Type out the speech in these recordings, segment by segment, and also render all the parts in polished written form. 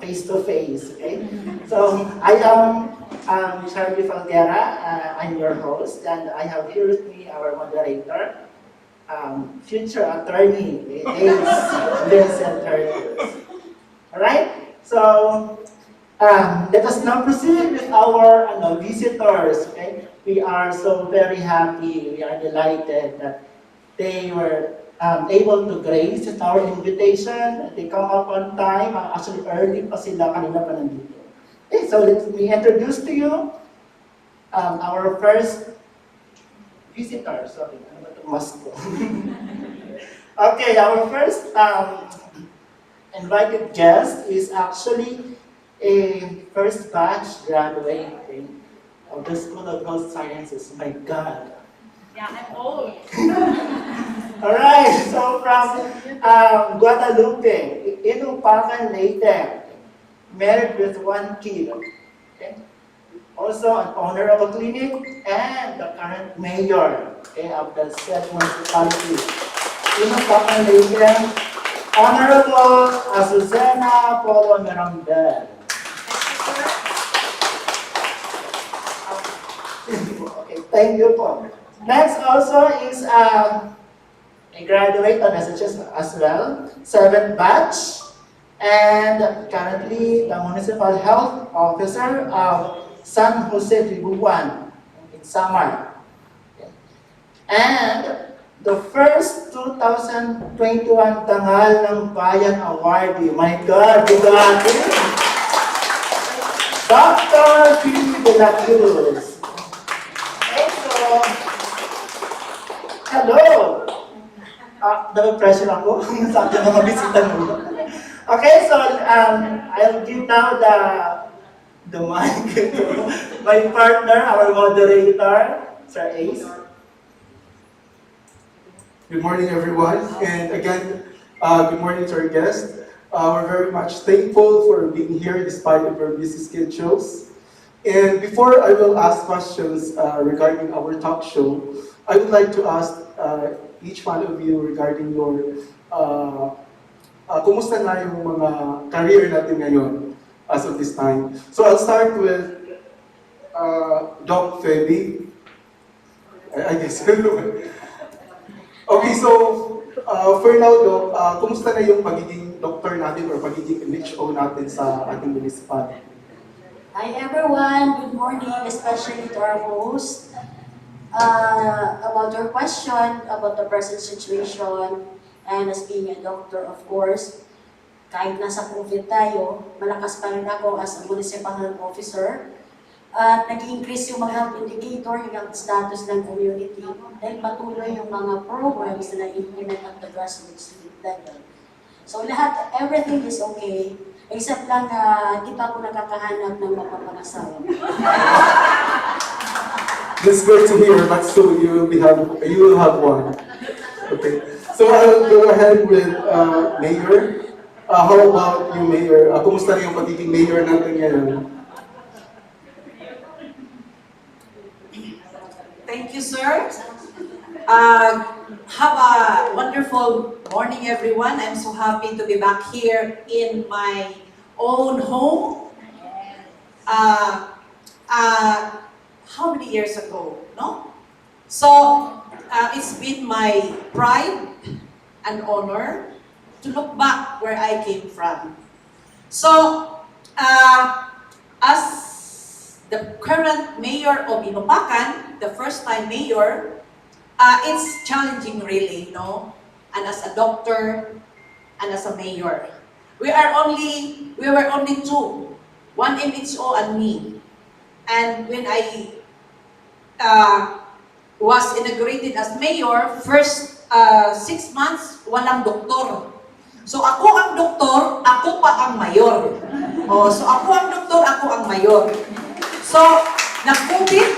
face-to-face, okay? So, I am Charlie Faldera, I'm your host, and I have here with me our moderator, future attorney, Vincent Cruz. Alright? So, let us now proceed with our visitors, okay? We are so very happy, we are delighted that they were able to grace our invitation. They come up on time. Actually, early pa sila, kanina pa nandito. Okay, so let me introduce to you our first visitor. Sorry, ano ba ito? Mask ko. Okay, our first invited guest is actually a first batch graduate of the School of Health Sciences. My God. Yeah, I'm old. Alright, so from Guadalupe, Inopacan, Leyte, married with one kid. Okay? Also an owner of a clinic and the current mayor of the said municipality. Inopacan, Leyte, Honorable Azucena Polo Mirabel. Okay, thank you po. Next also is a graduate on SHS as well, 7th batch, and currently the Municipal Health Officer of San Jose Tribuan in Samar. And the first 2021 Tangal ng Bayan awardee, my God, you got it! Dr. P. de la Cruz. Hello! Pressure ako sa ating mga bisita mo. Okay, so I'll give now the mic to my partner, our moderator, Sir Ace. Good morning, everyone. And again, good morning to our guests. We're very much thankful for being here despite of our busy schedules. And before I will ask questions regarding our talk show, I would like to ask each one of you regarding your kumusta na yung mga career natin ngayon as of this time. So I'll start with Doc Feby. I guess, okay, so for now, Doc, kumusta na yung pagiging doctor natin or pagiging MHO natin sa ating municipality? Hi everyone, good morning, especially to our host. About your question about the present situation, and as being a doctor, of course, kahit nasa COVID tayo, malakas pa rin ako as a municipal health officer. At nag-increase yung mga health indicator, yung health status ng community, dahil patuloy yung mga programs na na-implement at the grassroots level. So lahat, everything is okay, except lang na di pa ako nakakahanap ng mapapangasawa. That's great to hear, but soon you will have one. Okay. So I'll go ahead with Mayor. How about you, Mayor? Kumusta na yung pagiging Mayor natin ngayon? Thank you, sir. Have a wonderful morning, everyone. I'm so happy to be back here in my own home. How many years ago, no? So, it's been my pride and honor to look back where I came from. So, as the current mayor of Inopacan, the first-time mayor, it's challenging really, you know, and as a doctor and as a mayor. We were only two, one MHO and me. And when I was inaugurated as mayor, first 6 months, walang doktor. So ako ang doktor, ako pa ang mayor. So ako ang doktor, ako ang mayor. So, nag-COVID,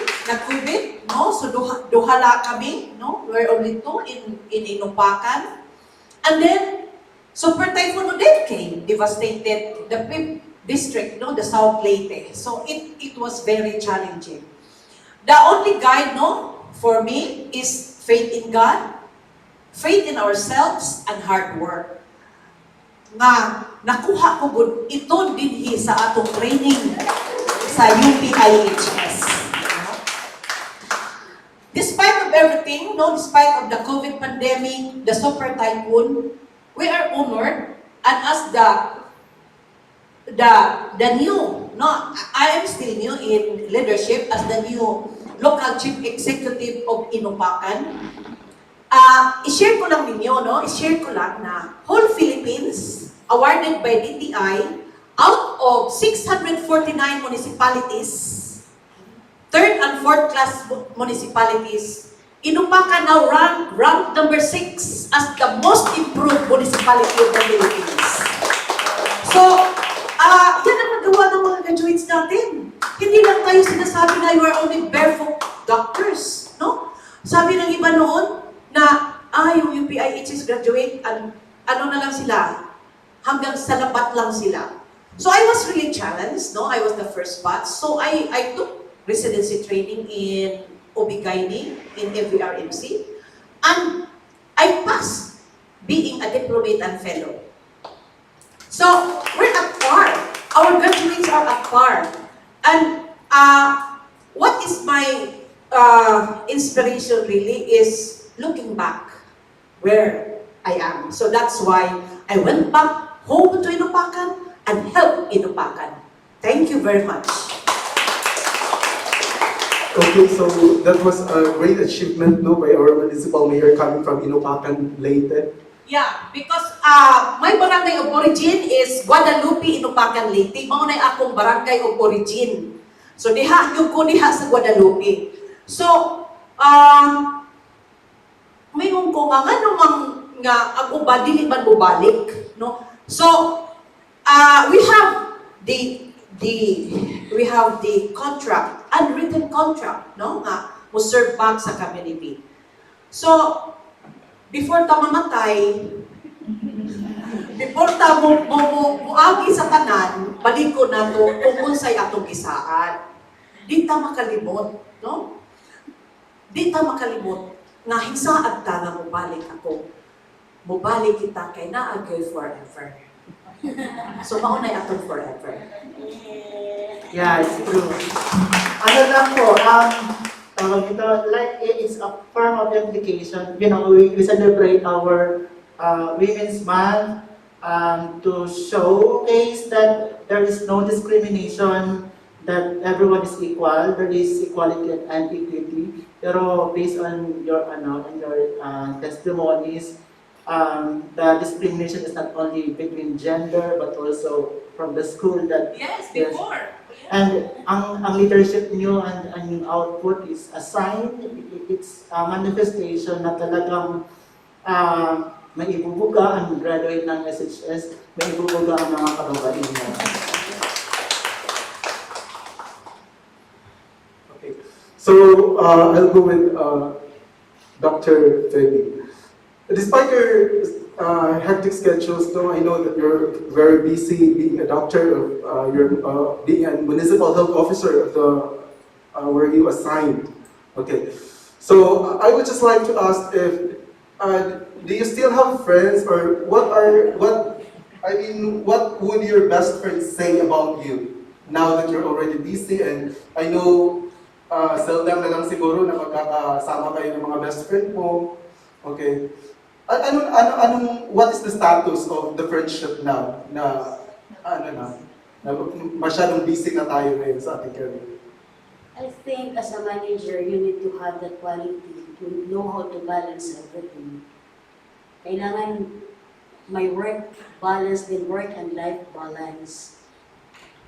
no? So duhala kami, no? We're only two in Inopacan. And then, Super Typhoon Odette came, devastated the 5th district, no? The South Leyte. So it was very challenging. The only guide, no, for me is faith in God, faith in ourselves, and hard work. nga nakuha ko gud ito dinhi sa atong training sa UPIHS. Despite of everything, no, despite of the COVID pandemic, the super typhoon, we are honored and as the new, no, I am still new in leadership as the new local chief executive of Inopacan. I-share ko lang ninyo, no? I-share ko lang na whole Philippines awarded by DTI out of 649 municipalities, third and fourth class municipalities, Inopacan now ranked number 6 as the most improved municipality of the Philippines. So, yan ang nagawa ng mga graduates natin. Hindi lang tayo sinasabi na you are only barefoot doctors, no? Sabi ng iba noon na, yung UPIHS graduate, ano na lang sila, hanggang sa labat lang sila. So I was really challenged, no? I was the first batch. So I took residency training in OB-GYN in FVRMC, and I passed being a diplomate and fellow. So we're at par. Our graduates are at par. And what is my inspiration really is looking back where I am. So that's why I went back home to Inopacan and helped Inopacan. Thank you very much. Okay, so that was a great achievement, no, by our municipal mayor coming from Inopacan, Leyte. Yeah, because my barangay of origin is Guadalupe, Inopacan, Leyte. Mao na akong barangay of origin. So diha yung ko diha sa Guadalupe. So mayon ko nga ano mang nga ang uba dili man mobalik, no? So we have the contract, unwritten contract, no? Nga mo serve back sa community. So before ta mamatay, before ta muagi sa tanan, baliko na to kung unsay atong gisaan. Di ta makalimot, no? Di ta makalimot nga hinsaad ta nga mobalik ako. Mobalik kita kay naagay forever. So maunay atong forever. Yeah, it's true. Ano lang po, ito, like, it's a form of implication. You know, we celebrate our Women's Month to showcase that there is no discrimination, that everyone is equal, there is equality and equity. Pero based on your, testimonies, the discrimination is not only between gender, but also from the school that... Yes, before. And ang leadership niyo and yung output is a sign, it's a manifestation na talagang may ibubuga ang graduate ng SHS, may ibubuga ang mga kababaihan niya. Okay, so I'll go with Dr. Femi. Despite your hectic schedules, though, I know that you're very busy being a doctor, you're being a municipal health officer of the where you assigned. Okay, so I would just like to ask if do you still have friends, or what would your best friends say about you now that you're already busy? And I know seldom na lang siguro na magkakasama kayo ng mga best friend mo. Okay. What is the status of the friendship now? Na masyadong busy na tayo ngayon sa ating career. I think as a manager, you need to have that quality to know how to balance everything. Kailangan may work balance din, work and life balance.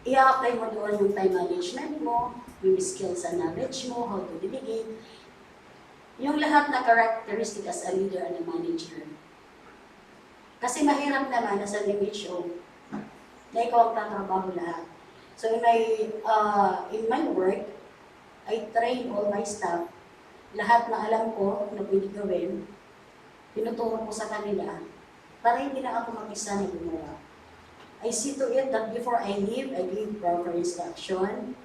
I-apply mo doon yung time management mo, yung skills and knowledge mo, how to delegate. Yung lahat na characteristic as a leader and a manager. Kasi mahirap naman as an MHO na ikaw ang tatrabaho lahat. So in my work, I train all my staff. Lahat na alam ko na pwede gawin, tinuturo ko sa kanila para hindi na ako mag-isa na gumawa. I see to it that before I leave, I give proper instruction.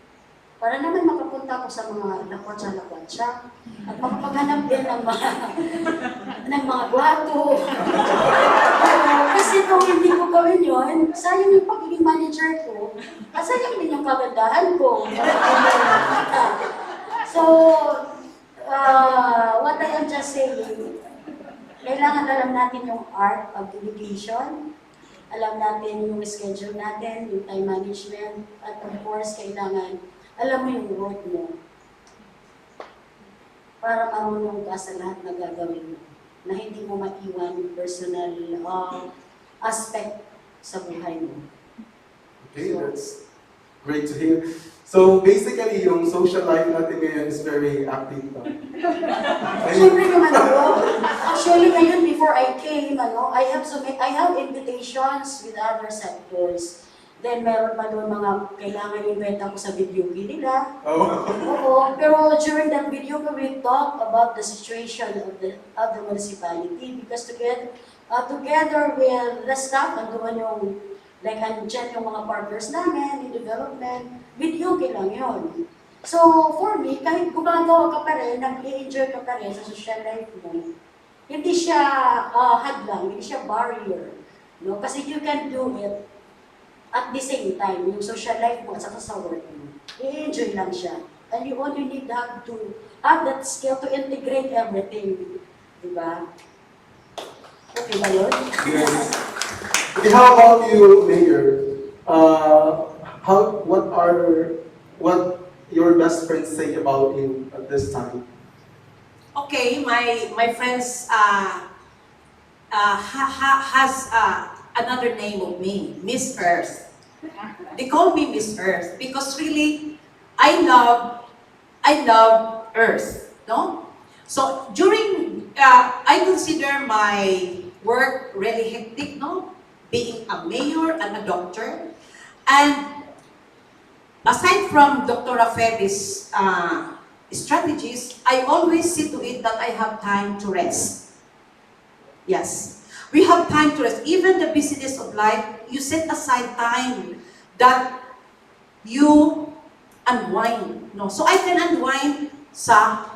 Para naman makapunta ako sa mga lakwatsa-lakwatsa at makapaghanap din ng mga gwato. Kasi kung hindi ko gawin yun, sayang yung pagiging manager ko. At sayang din yung kagandahan ko. So, what I am just saying, kailangan alam natin yung art of delegation, alam natin yung schedule natin, yung time management, at of course, kailangan alam mo yung work mo para marunong ka sa lahat na gagawin mo, na hindi mo maiwan yung personal aspect sa buhay mo. Okay, that's great to hear. So basically, yung social life natin ngayon is very active. Siyempre naman ako. Actually, ngayon, before I came, I have invitations with other sectors. Then, meron pa doon mga kailangan inventa ko sa video nila. Oh. Oo, pero during that video, we talk about the situation of the municipality because together with the staff, andoon yung like andyan yung mga partners namin in development, video lang yun. So, for me, kahit gumagawa ka pa rin, nag-i-enjoy ka pa rin sa social life mo, hindi siya hadlang, hindi siya barrier. No? Kasi you can do it at the same time, yung social life mo at saka sa work mo. I-enjoy lang siya. And you only need to have that skill to integrate everything. Diba? Okay ba yun? Yes. Okay, how about you, Mayor? What your best friends say about you at this time? Okay, my friends has another name of me, Miss Earth. They call me Miss Earth because really, I love Earth, no? So during, I consider my work really hectic, no? Being a mayor and a doctor, and aside from Dr. Rafeli's strategies, I always see to it that I have time to rest. Yes, we have time to rest. Even the busyness of life, you set aside time that you unwind. No? So I can unwind sa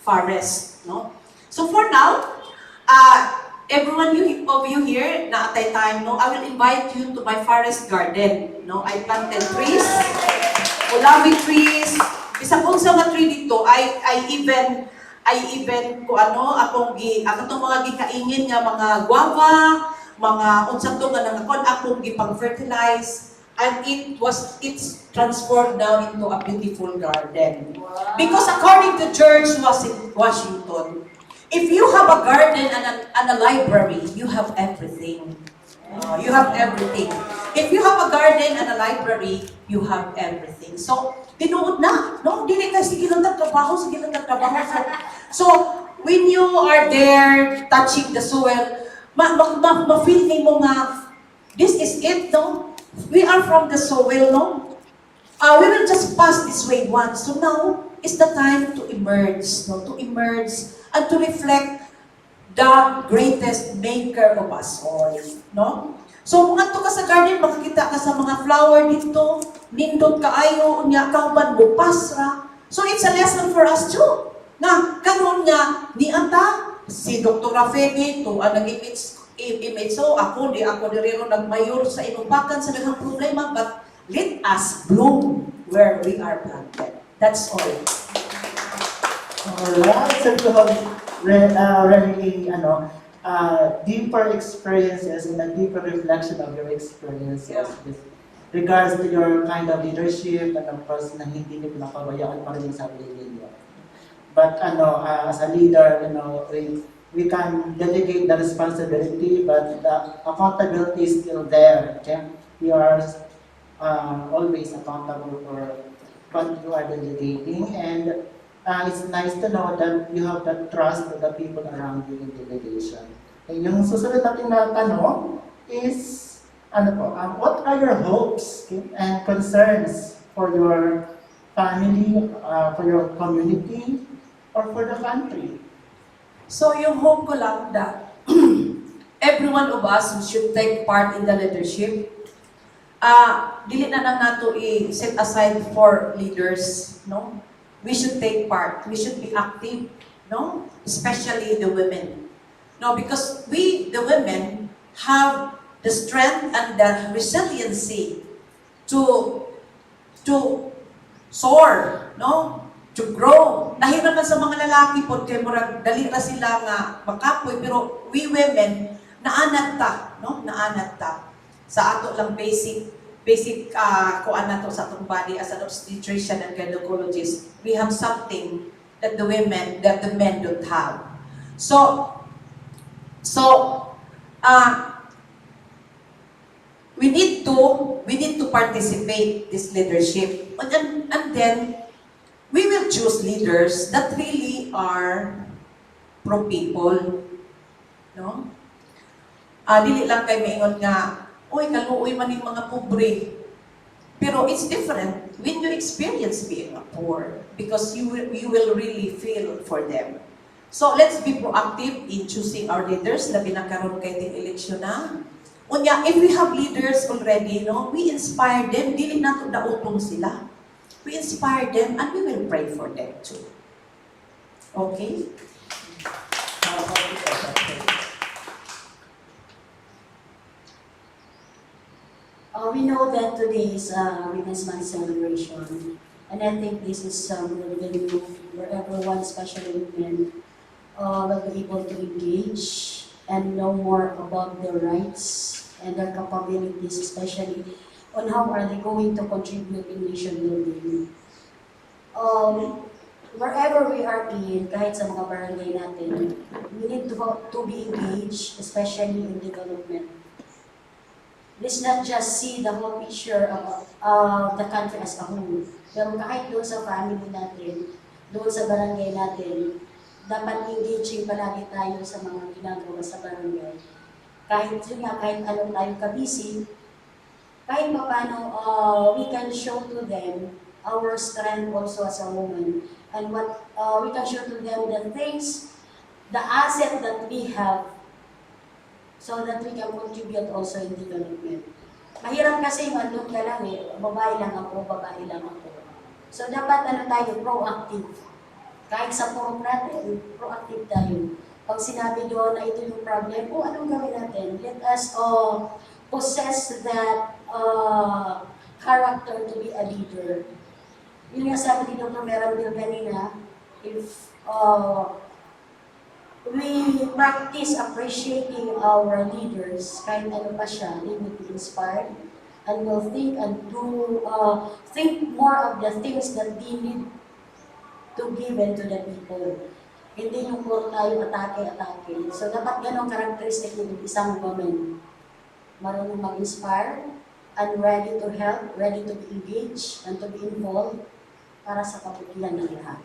forest. No? So for now, everyone of you here na at a time, no, I will invite you to my forest garden. No? I planted trees, ulawi trees, isa kung sa mga tree dito, I even akong mga gikaingin nga mga guava, mga unsa to nga nangakon akong gipang fertilize, and it's transformed now into a beautiful garden. Wow. Because according to George Washington, if you have a garden and a library, you have everything. You have everything. If you have a garden and a library, you have everything. So, tinuod na, no? Dili ka sige lang trabaho. So, when you are there touching the soil, ma-feel mo nga, this is it, no? We are from the soil, no? We will just pass this way once. So now is the time to emerge, no? To emerge and to reflect the greatest maker of us all, no? So, mga to ka sa garden, makikita ka sa mga flower dito, nindot kaayo, unya, kauban mo, pasra. So, it's a lesson for us too. Nga, karon nga, ni ata, si Dr. Rafeli, to, nag-image, so, ako rin nagmayor sa Inopacan sa daghang problema, but let us bloom where we are planted. That's all. Alright, so you have really, deeper experiences and a deeper reflection of your experiences with regards to your kind of leadership and of course na hindi niyo pinapabayaan pa rin yung sarili ninyo. But as a leader, we can delegate the responsibility, but the accountability is still there. Okay? You are always accountable for what you are delegating, and it's nice to know that you have the trust of the people around you in delegation. And yung susunod natin na tanong is, what are your hopes and concerns for your family, for your community, or for the country? So, yung hope ko lang that every one of us should take part in the leadership. Dili na lang nato i-set aside for leaders, no? We should take part. We should be active, no? Especially the women. No, because we, the women, have the strength and the resiliency to soar, no? To grow. Nahirapan sa mga lalaki po, kay murag dali ra sila nga makapoy, pero we women, naanad ta, no? Naanad ta. Sa ato lang basic kuan na to sa atong body as an obstetrician and gynecologist, we have something that the men don't have. So, we need to participate this leadership, and then we will choose leaders that really are pro people, no? Dili lang kay maingon nga, oy kaluoy man yung mga pobre. Pero it's different when you experience being a poor, because you will really feel for them. So let's be proactive in choosing our leaders, labi na karon kay ting eleksyon na. Unya, if we have leaders already, no, we inspire them, dili nato daotong sila. We inspire them and we will pray for them too. Okay? We know that today is Women's Month celebration, and I think this is really new where everyone, especially women, will be able to engage and know more about their rights and their capabilities, especially on how are they going to contribute in nation building. Wherever we are in, kahit sa mga barangay natin, we need to be engaged, especially in development. Let's not just see the whole picture of the country as a whole. Pero kahit doon sa family natin, doon sa barangay natin, dapat engaging palagi tayo sa mga ginagawa sa barangay. Kahit yun nga, kahit anong tayo kabisi, kahit paano we can show to them our strength also as a woman. And what we can show to them the things, the asset that we have, so that we can contribute also in development. Mahirap kasi yung andun ka lang babae lang ako. So dapat tayo, proactive. Kahit sa forum natin, proactive tayo. Pag sinabi doon na ito yung problem, anong gawin natin? Let us possess that character to be a leader. Yun nga sabi ni Dr. Mirabel kanina, if we practice appreciating our leaders, kahit ano pa siya, they will be inspired and will think and think more of the things that they need to give to the people. Hindi yung puro tayo atake. So dapat ganong characteristic ng isang woman. Marunong mag-inspire and ready to help, ready to be engaged and to be involved para sa kabutihan ng lahat.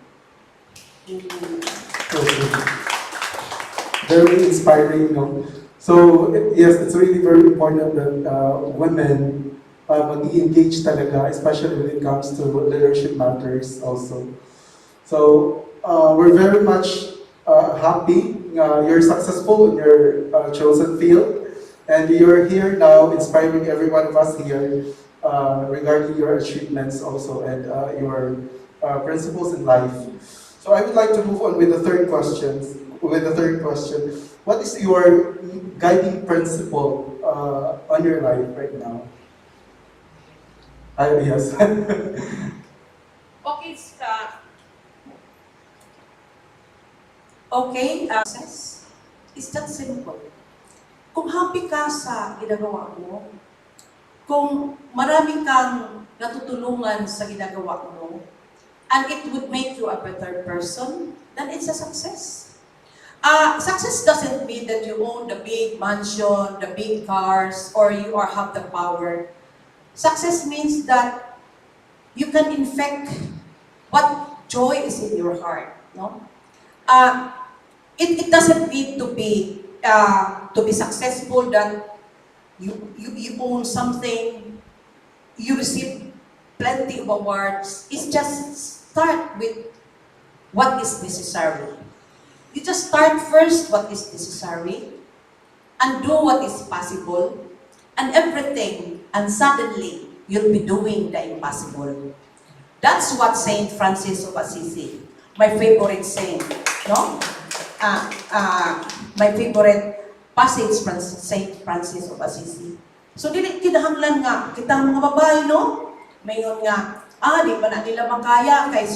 Very inspiring, no? So, yes, it's really very important that women mag-engage talaga, especially when it comes to leadership matters also. So, we're very much happy you're successful in your chosen field, and you're here now inspiring every one of us here regarding your achievements also and your principles in life. So I would like to move on with the third question. What is your guiding principle on your life right now? Yes. Success is that simple. Kung happy ka sa ginagawa mo, kung marami kang natutulungan sa ginagawa mo, and it would make you a better person, then it's a success. Success doesn't mean that you own the big mansion, the big cars, or you have the power. Success means that you can infect what joy is in your heart. No? It doesn't need to be successful that you own something, you receive plenty of awards. It's just start with what is necessary. You just start first what is necessary and do what is possible and everything, and suddenly you'll be doing the impossible. That's what Saint Francis of Assisi, my favorite saint, no? My favorite passage from Saint Francis of Assisi. So dili kinahanglan nga kitang mga babae no, mayon nga di pa na nila makaya kay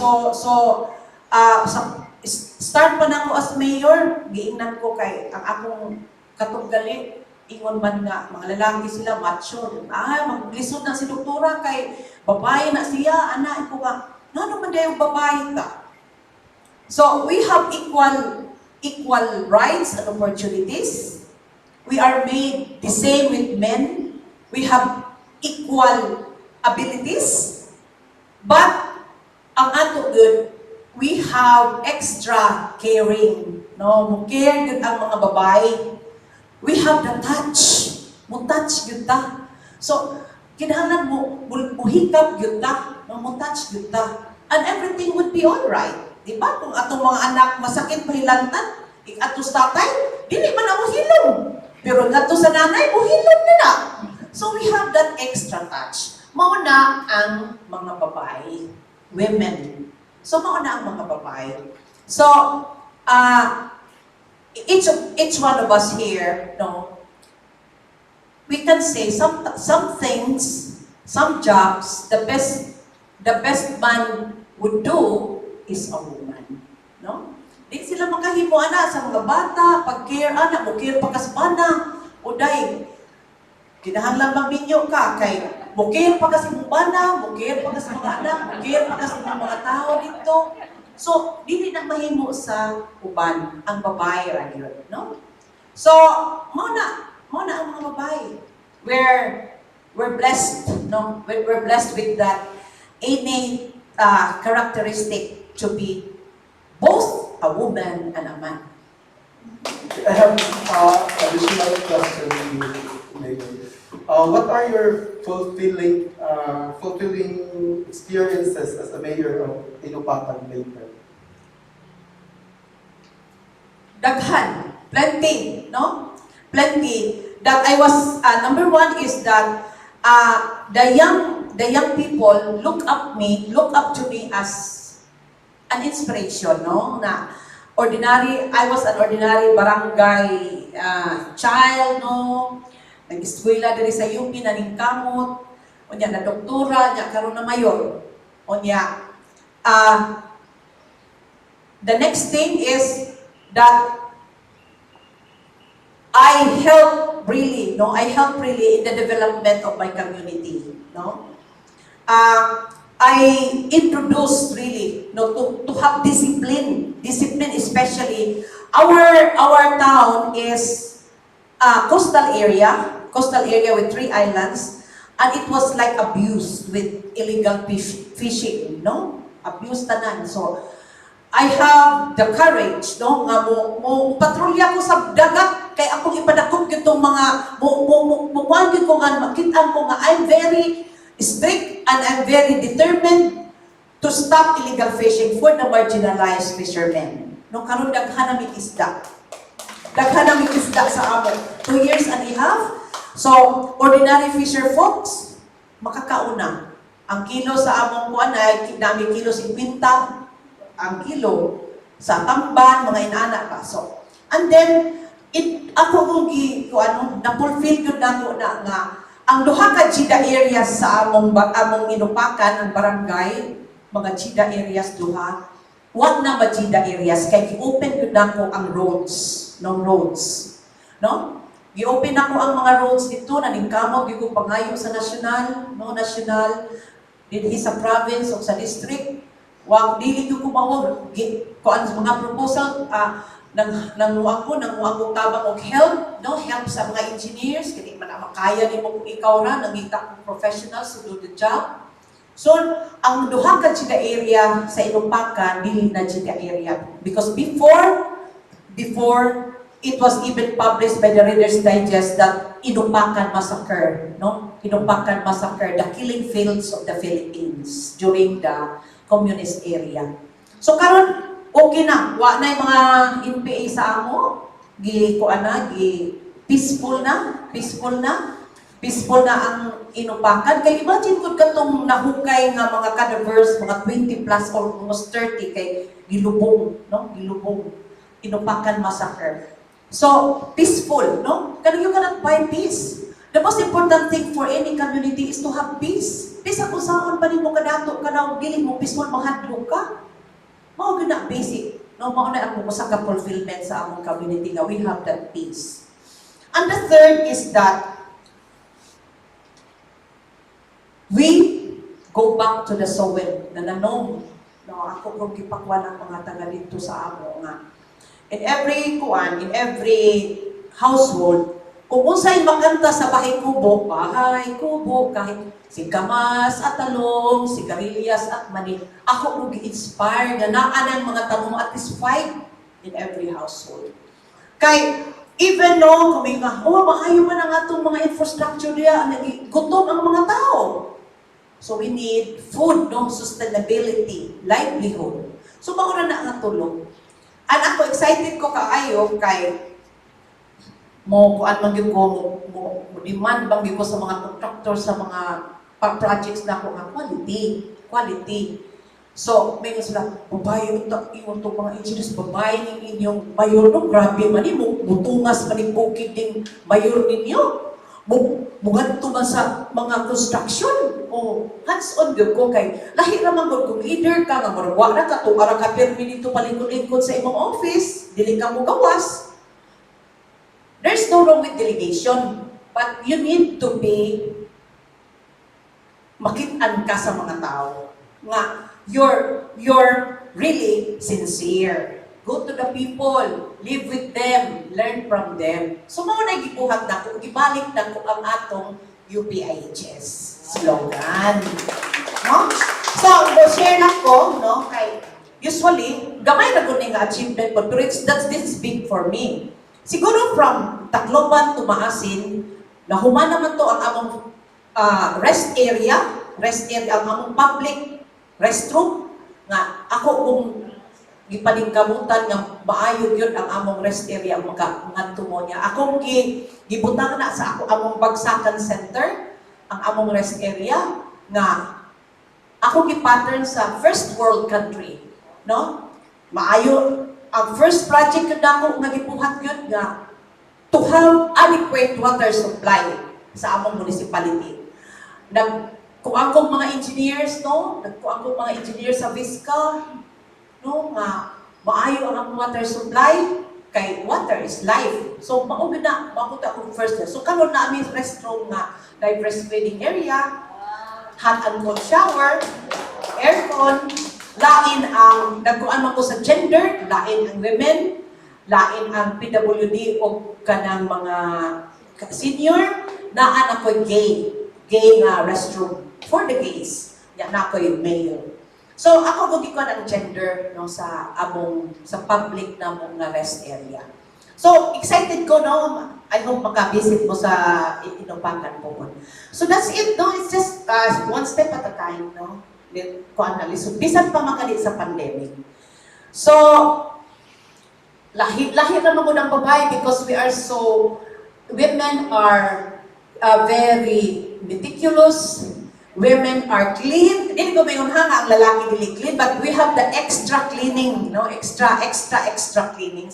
start pa na ako as mayor, giingnan ko kay ang akong katunggali ingon man nga mga lalaki sila macho, maglisod na si doktora kay babae na siya, ana ko nga nano man dayon babae ta. So we have equal rights and opportunities. We are made the same with men. We have equal abilities. But ang ato good, we have extra caring. No, mo care gud ang mga babae. We have the touch. Mo touch gud ta. So kinahanglan mo hikap gud ta, no, mo touch gud ta. And everything would be all right. Di ba? Kung atong mga anak masakit pahilantan, ato sa tatay, dili man ako hilom. Pero ato sa nanay, hilom na. So we have that extra touch. Mauna ang mga babae, women. So mauna ang mga babae. So each one of us here, no, we can say some things, some jobs, the best man would do is a woman, no? Di sila makahimo ana sa mga bata, pag-care ana, mo care pa kasbana, uday kinahanglan magbinyo ka kay mukir pa kasi mong bana, mukir pa kasi mga anak, mukir pa kasi mga tao dito. So, dili na mahimo sa uban ang babae ra gyud, no? So, mao na ang mga babae. We're blessed, no? We're blessed with that innate characteristic to be both a woman and a man. I have additional question to you, Mayor. What are your fulfilling experiences as a mayor of Inopacan later? Daghan, plenty, no? Plenty. That I was number one is that the young people look up to me as an inspiration, no? Na I was an ordinary barangay child, no? Nag-eskwela diri sa UP na ningkamot, unya na doktora, nya karon na mayor. Unya the next thing is that I help really in the development of my community, no? I introduced really, no, to have discipline especially. Our town is coastal area with 3 islands, and it was like abused with illegal fishing, no? Abused tanan. So I have the courage, no, nga mo patrolya ko sa dagat kay ako ipadakop kitong mga mukuan ko nga makita ko nga I'm very strict and I'm very determined to stop illegal fishing for the marginalized fishermen. No, karon daghan na isda. Daghan na isda sa amo. 2 years and a half. So, ordinary fisher folks, makakauna. Ang kilo sa among kuan ay namin kilo 50 ang kilo sa tamban, mga inana pa. So, and then ako kung na-fulfill yun nato na nga ang duha ka GIDA areas sa among Inopacan, ang barangay, mga GIDA areas duha, wag na ma-GIDA areas kay gi-open yun nako ang roads, no? Gi-open ako ang mga roads dito, naningkamot, di ko pangayo sa national, dinhi sa province o sa district. Wag dili ko kumawag kuan sa mga proposal nang tabang og help, no, help sa mga engineers kini man makaya nimo kung ikaw ra nangita kong professionals to do the job. So ang duha ka GIDA area sa Inopacan dili na GIDA area because before it was even published by the Reader's Digest that Inopacan massacre, no? Inopacan massacre, the killing fields of the Philippines during the communist era. So karon okay na, wa na yung mga NPA sa amo, peaceful na ang Inopacan. Kay imagine kung katong nahukay nga mga cadavers, mga 20 plus or almost 30 kay gilubong, no? Inopacan massacre. So, peaceful, no? You cannot buy peace. The most important thing for any community is to have peace. Peace ako saan pa rin mo kadato ka na giling mo peaceful mahadlong ka. Mao gyud na basic. No, mao na ang usa ka fulfillment sa among community nga we have that peace. And the third is that we go back to the soil na nanom. No, ako kung gipakwan ang mga taga dito sa amo nga. In every household, kung unsay makanta sa bahay kubo, kahit singkamas at talong, sigarilyas at mani, ako kung gi-inspire na naanan mga tanong at least 5 in every household. Kay, even no, kung may maayo man ang atong mga infrastructure niya, gutom ang mga tao. So we need food, no? Sustainability, livelihood. So mauna na ang tulong. And ako, excited ko kaayo kay kuan man gyud ko mo demand bang gyud ko sa mga contractor sa mga projects na ko nga quality. So, may nga sila, babae, iyon itong mga engineers, babae ng inyong mayor, no? Grabe man mo, mutungas man yung bukid ng mayor ninyo. Muganto man sa mga construction. O, hands-on yun ko kay, lahi naman kung leader ka, nga marwa na ka, ara ka permi dito palingkod-lingkod sa imong office, dili ka mo gawas. There's no wrong with delegation, but you need to be makitaan ka sa mga tao. Nga, you're really sincere. Go to the people, live with them, learn from them. So, mauna gibuhat na ko, gibalik na ko ang atong UPIHS slogan. No? So, share na ko, no, kay, usually, gamay na ko nga achievement ko, pero this is big for me. Siguro from Tacloban to Maasin, nahuman naman to ang among rest area, ang among public restroom, nga ako kung gipaningkamutan nga maayo yun ang among rest area, ang mga tumo niya. Akong gibutang na sa ako among bagsakan center, ang among rest area, nga ako gi-pattern sa first world country, no? Maayo, ang first project na ako nga gibuhat yun nga to have adequate water supply sa among municipality. Nagkuang kong mga engineers, no? Nagkuang kong mga engineers sa Visca, no? Nga maayo ang among water supply, kay water is life. So, maugod na, mapunta akong first year. So, kanon na aming restroom nga, diverse feeding area, hot and cold shower, aircon, lain ang, nagkuan man ko sa gender, lain ang women, lain ang PWD o kanang mga senior, naan ako gay restroom for the gays. Yan na ako yung mayor. So ako kung ko ng gender no, sa public na mong na rest area. So excited ko, no? I hope makabisit mo sa Inopacan po. So that's it, no? It's just one step at a time, no? So, bisan pa makali sa pandemic. So, lahi naman ko ng babae because women are very meticulous, women are clean. Hindi ko mayon ang lalaki dili clean, but we have the extra cleaning, no? Extra cleaning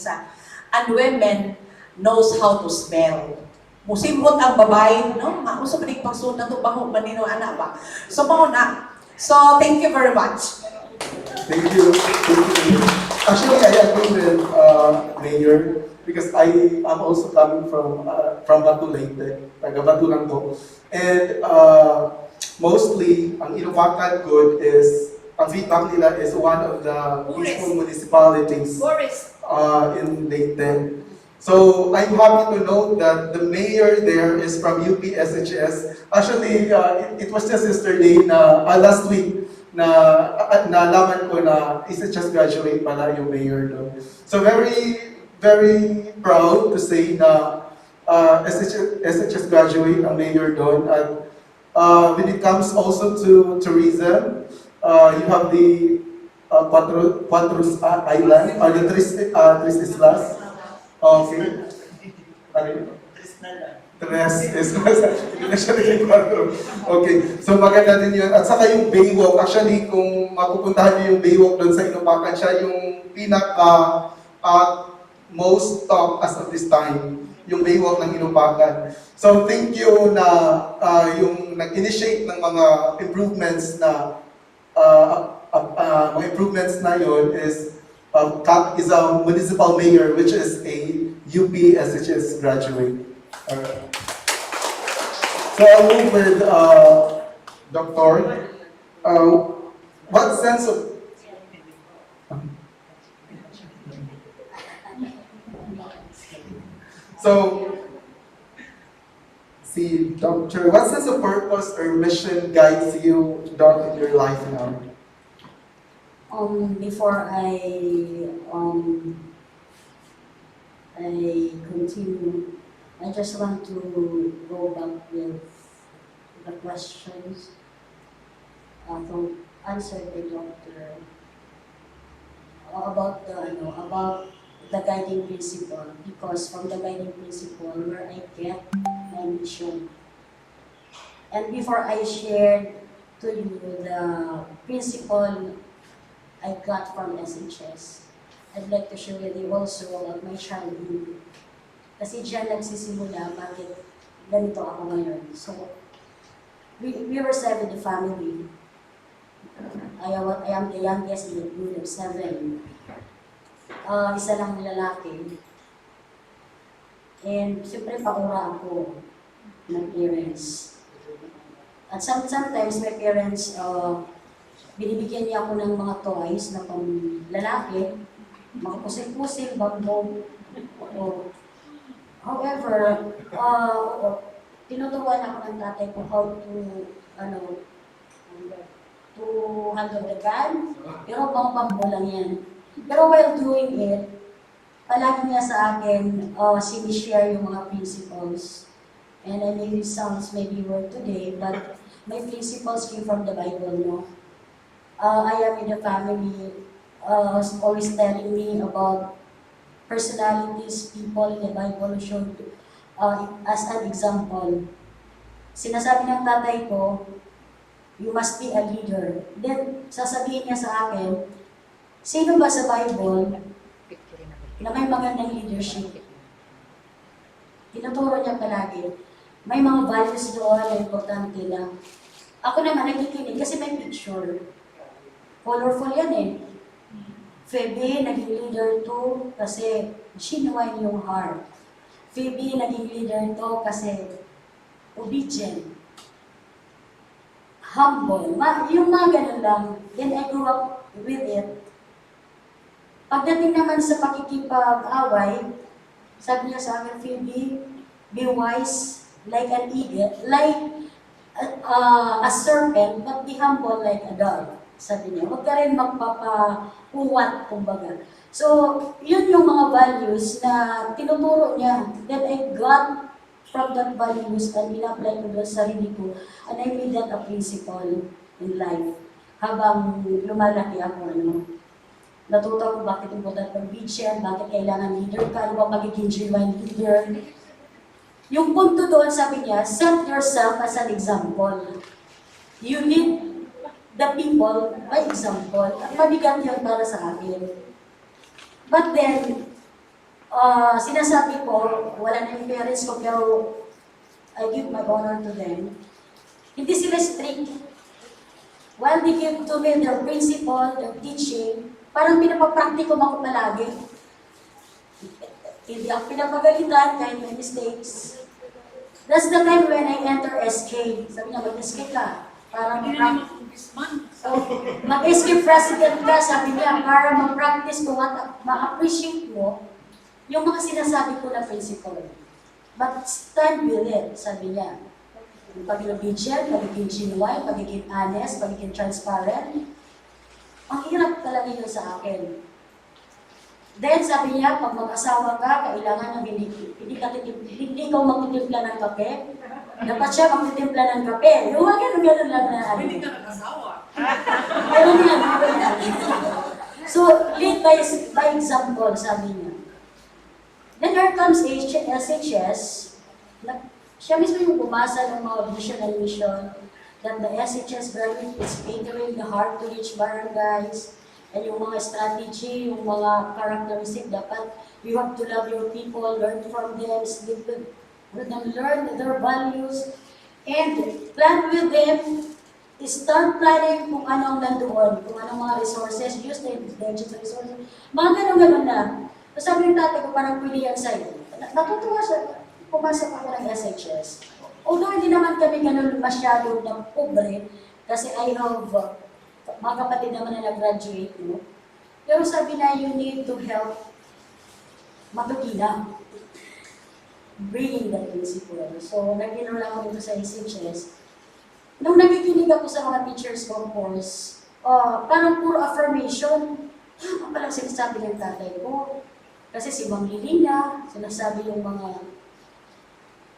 and women knows how to smell. Musimot ang babae, no? Mauso pa ning pagsuot na to baho manino ana ba. So mao na. So, thank you very much. Thank you. Actually, I agree with Mayor because I am also coming from Leyte, taga Batu lang to. And mostly, ang Inopacan good is, ang feedback nila is one of the peaceful municipalities in Leyte. So, I'm happy to know that the mayor there is from UP-SHS. Actually, it was just yesterday last week, nalaman ko na SHS graduate pala yung mayor doon. So, very, very proud to say na SHS graduate ang mayor doon. And when it comes also to tourism, you have the Quatros Island, or the Tres Islas. Okay. Tres Islas. Okay. So maganda din yun. At saka yung Baywalk. Actually, kung mapupuntahan niyo yung Baywalk doon sa Inopacan, siya yung most talk as of this time, yung Baywalk ng Inopacan. So thank you na yung nag-initiate ng mga improvements na mga improvements na yun is Kap is a municipal mayor, which is a UP SHS graduate. Alright. So I'll move with Dr. What sense of see, Doctor, what sense of purpose or mission guides you, Doc, in your life now? Before I continue, I just want to go back with the questions to answer the doctor about the guiding principle, because from the guiding principle where I get my mission. And before I shared to you the principle I got from SHS, I'd like to share with you also about my childhood. Kasi dyan nagsisimula bakit ganito ako ngayon. So, we were 7 in the family. I am the youngest in the group of 7. Isa lang lalaki. And siyempre paura ako ng parents. At sometimes my parents, binibigyan niya ako ng mga toys na pang lalaki, mga pusing-pusing, bagbog. However, tinuturuan ako ng tatay ko how to handle the gun, pero pang-pambo lang yan. Pero while doing it, palagi niya sa akin, sinishare yung mga principles. And I know it sounds maybe weird today, but my principles came from the Bible, no? I am in the family, always telling me about personalities, people in the Bible should, as an example. Sinasabi ng tatay ko, you must be a leader. Then, sasabihin niya sa akin, sino ba sa Bible na may magandang leadership? Tinuturo niya palagi. May mga values doon na importante lang. Ako naman nakikinig kasi may picture. Colorful yan eh. Phoebe, naging leader to kasi genuine yung heart. Phoebe, naging leader to kasi obedient. Humble. Yung mga ganun lang. Then I grew up with it. Pagdating naman sa pakikipag-away, sabi niya sa akin, Phoebe, be wise like an eagle, like a serpent, but be humble like a dove. Sabi niya, huwag ka rin magpapahuwat, kumbaga. So, yun yung mga values na tinuturo niya. That I got from that values and in-apply ko sa sarili ko. And I made that a principle in life. Habang lumalaki ako, natuto ko bakit important pag-vision, bakit kailangan leader ka, ano ba magiging genuine leader. Yung punto doon, sabi niya, set yourself as an example. You need the people by example. At mabigat yun para sa akin. But then, sinasabi ko, wala na yung parents ko, pero I give my honor to them. Hindi sila strict. While they give to me their principle, their teaching, parang pinapapracticum ako palagi. Hindi ako pinapagalitan kahit may mistakes. That's the time when I enter SK. Sabi niya, mag-SK ka. Para mag-SK president ka, sabi niya, para mag-practice mo at ma-appreciate mo yung mga sinasabi ko na principle. But stand with it, sabi niya. Yung pag-obedient, pagiging genuine, pagiging honest, pagiging transparent. Ang hirap talaga yun sa akin. Then sabi niya, pag mag-asawa ka, kailangan ng hindi ikaw magtitimpla ng kape. Dapat siya magtitimpla ng kape. Yung mga ganun lang na Hindi ka nag-asawa. Ganun yan. So, lead by example, sabi niya. Then here comes SHS. Siya mismo yung bumasa ng mga vision and mission that the SHS graduate is catering the heart to reach barangays, And yung mga strategy, yung mga characteristic, dapat you have to love your people, learn from them, sleep with them, learn their values, and plan with them. Start planning kung anong nandoon, kung anong mga resources, use the intelligence resources. Mga ganun-ganun na. So sabi ng tatay ko, parang pwede yan sa'yo. Natutuwa siya, pumasok ako ng SHS. Although hindi naman kami ganun masyado ng pobre, kasi I have mga kapatid naman na nag-graduate, no? Pero sabi na, you need to help matugina. Bringing that principle. So, nag-enroll ako dito sa SHS. Nung nakikinig ako sa mga teachers ko course, parang puro affirmation. Ang palang sinasabi ng tatay ko. Kasi si Ma'am Lilina, sinasabi yung mga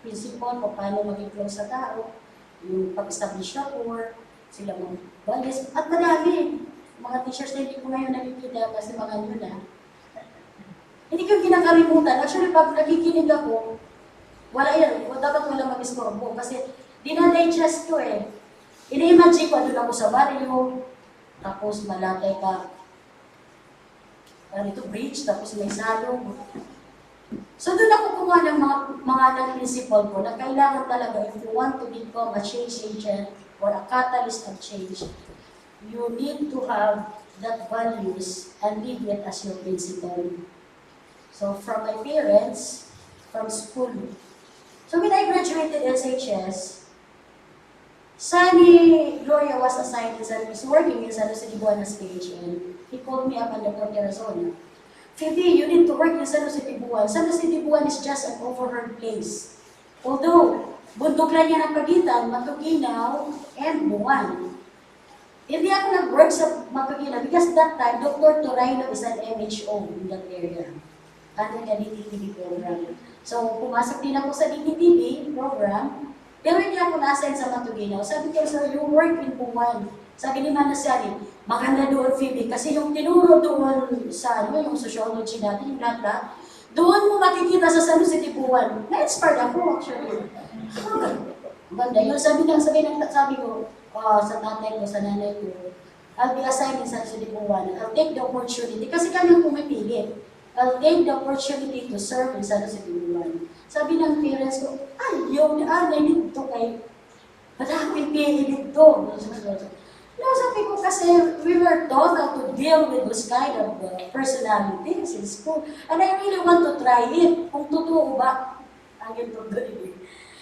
principle kung paano maging close sa tao, yung pag-establish rapport, sila mga values, at marami. Mga teachers na hindi ko ngayon nakikita kasi mga nyo na. Hindi ko kinakalimutan. Actually, pag nakikinig ako, wala yan. Dapat wala mag-istorbo kasi dinadigest ko eh. Ina-imagine ko, doon ako sa barrio, tapos malatay ka, ito bridge, tapos may salong. So doon ako kumuha ng mga principle ko na kailangan talaga if you want to become a change agent or a catalyst of change, you need to have that values and live it as your principle. So from my parents, from school. So when I graduated SHS, Sunny Gloria was assigned in San Luis, working in San Luis Libuana stage, and he called me up on the Port Arizona. Phoebe, you need to work in San Luis Libuana. San Luis Libuana is just an overheard place. Although, bundok lang niya ng pagitan, Matuginaw, and Buwan. Hindi ako nag-work sa Matuginaw because that time, Dr. Torino is an MHO in that area. Under the DTTV program. So, pumasok din ako sa DTTV program, pero hindi ako na-assign sa Matuginaw. Sabi ko, sir, you work in Buwan. Sabi ni Manasari, maganda doon, Phoebe, kasi yung tinuro doon sa yung sociology natin, yung lahat, doon mo makikita sa San Jose de Buwan. Na-inspired ako, actually. Ganda. Yung sabi ko, sa tatay ko, sa nanay ko, I'll be assigned in San Jose de Buwan. I'll take the opportunity, kasi kami yung pumipili. I'll take the opportunity to serve in San Jose de Buwan. Sabi ng parents ko, yung dito kay, madaming pili dito. No, sabi ko kasi we were taught how to deal with those kind of personalities in school. And I really want to try it. Kung totoo ba, ang ito doon.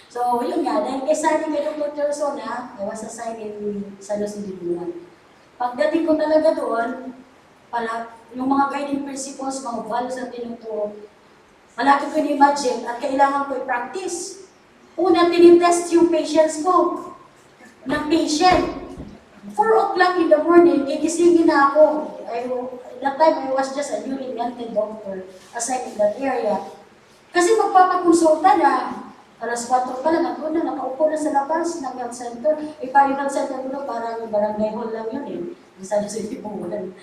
So, yun nga, dahil kay Sunny kay Dr. Sona, I was assigned in San Jose de Buwan. Pagdating ko talaga doon, yung mga guiding principles, mga values na tinuturo, malaki ko in-imagine at kailangan ko i-practice. Una, tinitest yung patience ko ng patient. 4 o'clock in the morning, gigisingin na ako. That time, I was just a newly invented doctor assigned in that area. Kasi magpapakonsulta na, alas 4 pa lang, nakaupo na sa labas ng health center. Parang health center ko na, parang barangay hall lang yun eh. Sa City Buwan.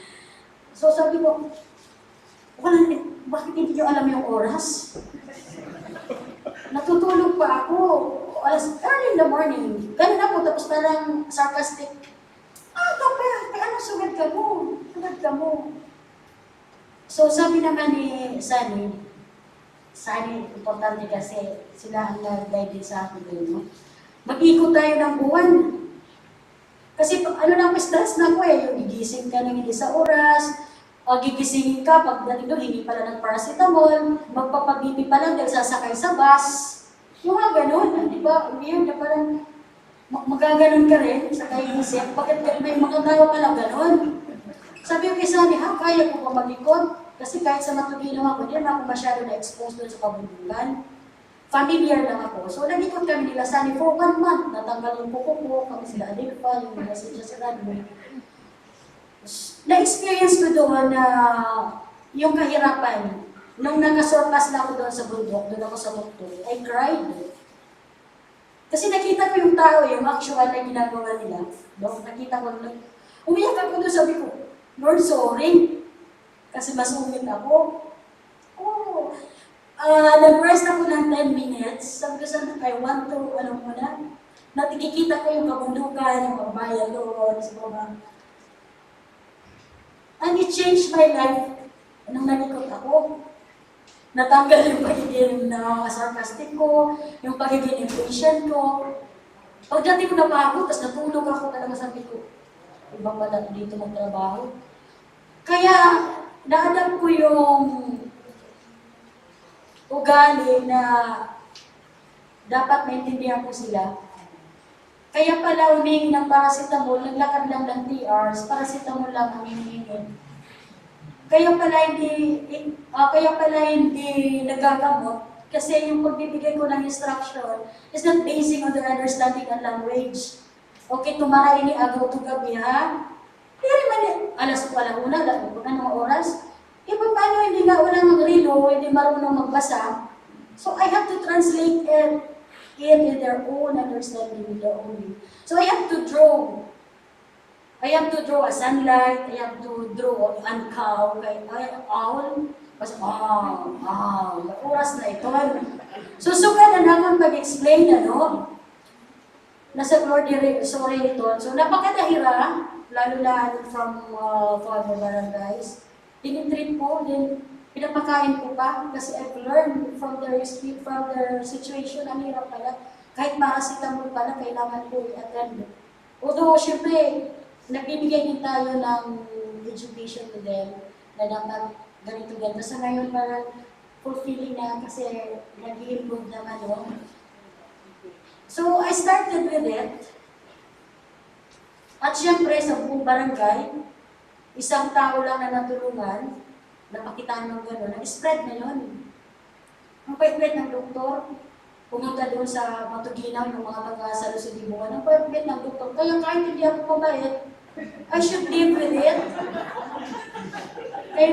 So sabi ko, bakit hindi nyo alam yung oras? Natutulog pa ako. Early in the morning. Ganun ako, tapos parang sarcastic. Kaya ano, sugad ka mo. So sabi naman ni Sunny, importante kasi sila ang nag-guide sa akin doon, no? Mag-ikot tayo ng buwan. Kasi stress na ako eh, yung gigising ka ng hindi sa oras, o gigisingin ka, pagdating doon, hindi pala ng paracetamol, magpapabibi pa lang dahil sasakay sa bus. Yung mga ganun, di ba? Weird na parang magaganon ka rin sa kaisip. Bakit may mga tao pala ganun? Sabi ko kay Sunny, kaya ko pa mag-ikot? Kasi kahit sa Matuginaw ako, hindi naman ako masyado na-expose doon sa kabundukan. Familiar lang ako. So, nag-ikot kami nila Sunny for 1 month. Natanggal yung kuko ko, kami sila Adelpa, yung message sa radyo. Na-experience ko doon na yung kahirapan. Nung nakasurpass na ako doon sa bundok, doon ako sa tuktok, I cried. Kasi nakita ko yung tao, yung actual na ginagawa nila. Nakita ko, umiyak ako doon, sabi ko, Lord, sorry. Kasi masungit ako. Nag-rest ako ng 10 minutes. Sabi ko sana, I want to, natikikita ko yung kabundukan, yung kabayan doon, sa mga. And Ang i-change my life, nung nalikot ako, natanggal yung pagiging sarcastic ko, yung pagiging impatient ko. Pagdating ko na pagod, tapos natulog ako, talaga sabi ko, ibang pala dito magtrabaho. Kaya, naadap ko yung ugali na dapat maintindihan ko sila. Kaya pala humingi ng paracetamol, naglakad lang ng 3 hours, paracetamol lang ang hinihingi. Kaya pala hindi nagagamot kasi yung pagbibigay ko ng instruction is not basing on their understanding and language. Okay, tumara ini agaw to gabi ha? Pero man, alas ko pala una, alam ko na ng oras. E paano hindi nga wala magrilo, hindi marunong magbasa? So I have to translate it in their own understanding, in their own way. So I have to draw a sunlight, I have to draw an cow, kay owl, basta oras na ito. Susugan na naman pag-explain, nasa sorry ito. So napakadahira, lalo na from father barangays. Tinitreat ko, then pinapakain ko pa, kasi I've learned from their situation, ang hirap pala. Kahit paracetamol pala, kailangan ko i-attend. Although, syempre, nagbibigay din tayo ng education to them na dapat ganito-ganito. Sa ngayon, parang fulfilling na kasi nag-i-improve naman. So, I started with it. At syempre, sa buong barangay, isang tao lang na natulungan, napakitaan ng gano'n, nag-spread na yun. Ang pait-pait ng doktor, pumunta doon sa Matuginaw, yung mga taga-salo sa Dibuan, ang pait-pait ng doktor. Kaya kahit hindi ako mabait, I should live with it. Eh,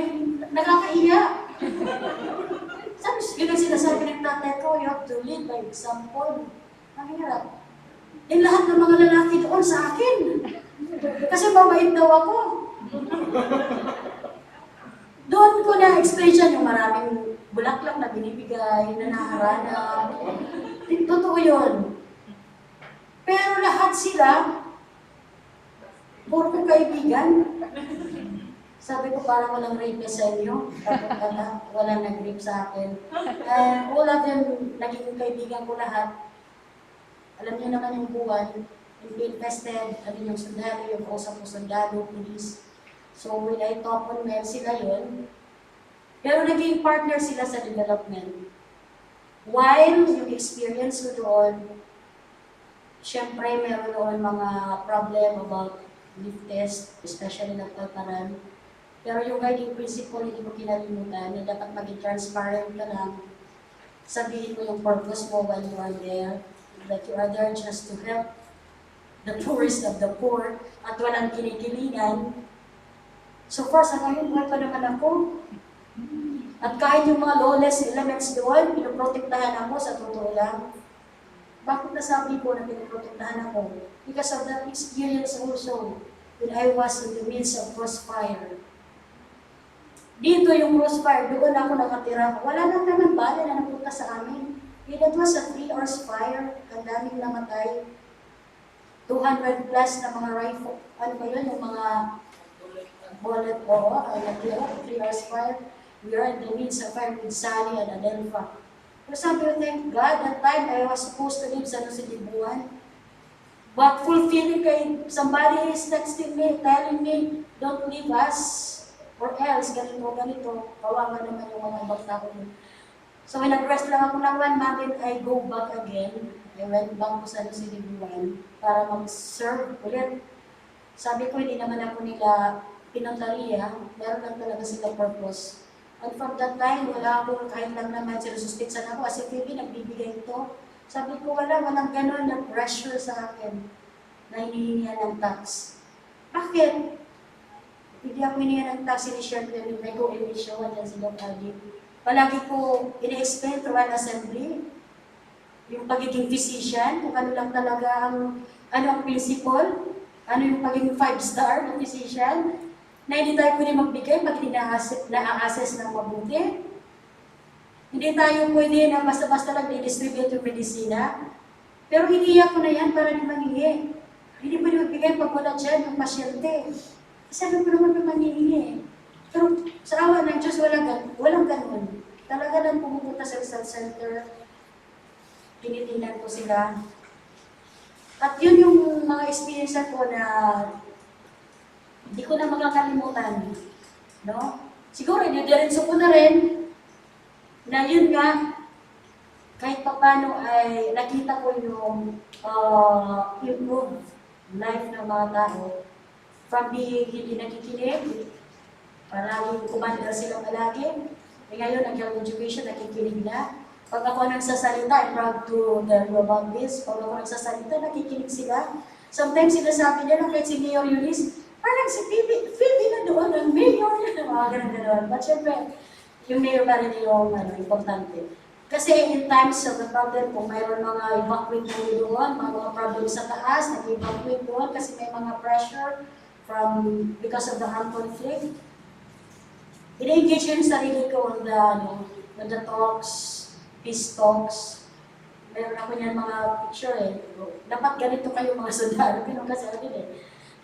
nakakaiya. Yun ang sinasabi ng tatay ko, you have to lead by example. Ang hirap. Eh, lahat ng mga lalaki doon sa akin. Kasi mabait daw ako. Doon ko na-explain siya yung maraming bulaklak na binibigay, na naharana. Totoo yun. Pero lahat sila, puro ko kaibigan. Sabi ko parang walang rape sa inyo. Walang nag-rape sa akin. All of them, naging kaibigan ko lahat. Alam niyo naman yung buwan, yung infested, yung sundalo, yung kausap ko sundalo, police. So when I talk on men, sila yun. Pero naging partner sila sa development. While yung experience ko doon, syempre meron doon mga problem about leaf test, especially nagpagparan. Pero yung guiding principle, hindi ko kinalimutan na dapat maging transparent ka lang. Sabihin mo yung purpose mo when you are there, that you are there just to help the poorest of the poor at walang kinikilingan. So far, sa ngayon, buhay pa naman ako. At kahit yung mga lawless elements doon, pinoprotektahan ako sa totoo lang. Bakit nasabi ko na pinoprotektahan ako? Because of that experience also when I was in the midst of crossfire. Dito yung crossfire, doon ako nakatira. Wala lang naman bala na napunta sa amin. That was a 3 hours fire. Ang daming namatay. 200 plus na mga rifle. Ano ba yun? Yung mga bullet o natira. 3 hours fire. We are in the midst of fire with Sally and Adelpha. Pero sabi ko, thank God, that time I was supposed to live sa Dibuan. But fulfilling kay somebody is texting me, telling me, don't leave us. Or else, ganito. Kawawa naman yung mga ibang tao. So when nag-rest lang ako ng 1 month, then I go back again. I went back ko sa Dibuan para mag-serve ulit. Sabi ko, hindi naman ako nila pinantaliya. Meron lang talaga sila purpose. And from that time, wala ako, kahit lang naman sinususpitsan ako, as if hindi nagbibigay ito. Sabi ko, walang gano'n na pressure sa akin na hinihingihan ng tax. Bakit? Hindi ako hinihingihan ng tax, sinishare ko yung may co-emission, yan si Dr. Adi. Palagi ko ini-explain through an assembly, yung pagiging physician, kung ano lang talaga ang principle, ano yung pagiging 5-star ng physician, na hindi tayo pwede magbigay pag hindi na-assess ng mabuti. Hindi tayo pwede na basta-basta lang i-distribute yung medisina. Pero hinihiya ko na yan para di manghingi. Hindi pwede magbigay pag wala dyan yung pasyente. Kasi ano ko naman yung manghingi. Pero sa awa ng Diyos, walang ganun. Talaga lang pumupunta sa result center, tinitingnan ko sila. At yun yung mga experience ko na hindi ko na makakalimutan. No? Siguro, didiretso ko na rin na yun nga, kahit papano ay nakita ko yung improved life ng mga tao from being hindi nakikinig, parang kumanda sila palagi. E ngayon, ang young education, nakikinig na. Pag ako nagsasalita, I'm proud to tell you about this. Pag ako nagsasalita, nakikinig sila. Sometimes sinasabi nila, kahit si Mayor Eunice, parang si Phoebe na doon, ang Mayor na, mga ganun-ganun. But syempre, yung Mayor pa rin yung importante. Kasi in times of the problem, kung mayroon mga evacuate doon, mga problem sa taas, nag-evacuate doon kasi may mga pressure because of the armed conflict. I-engage yun sarili ko on the talks, peace talks. Meron ako niyan mga picture eh. Dapat ganito kayo mga sundalo, ganun kasi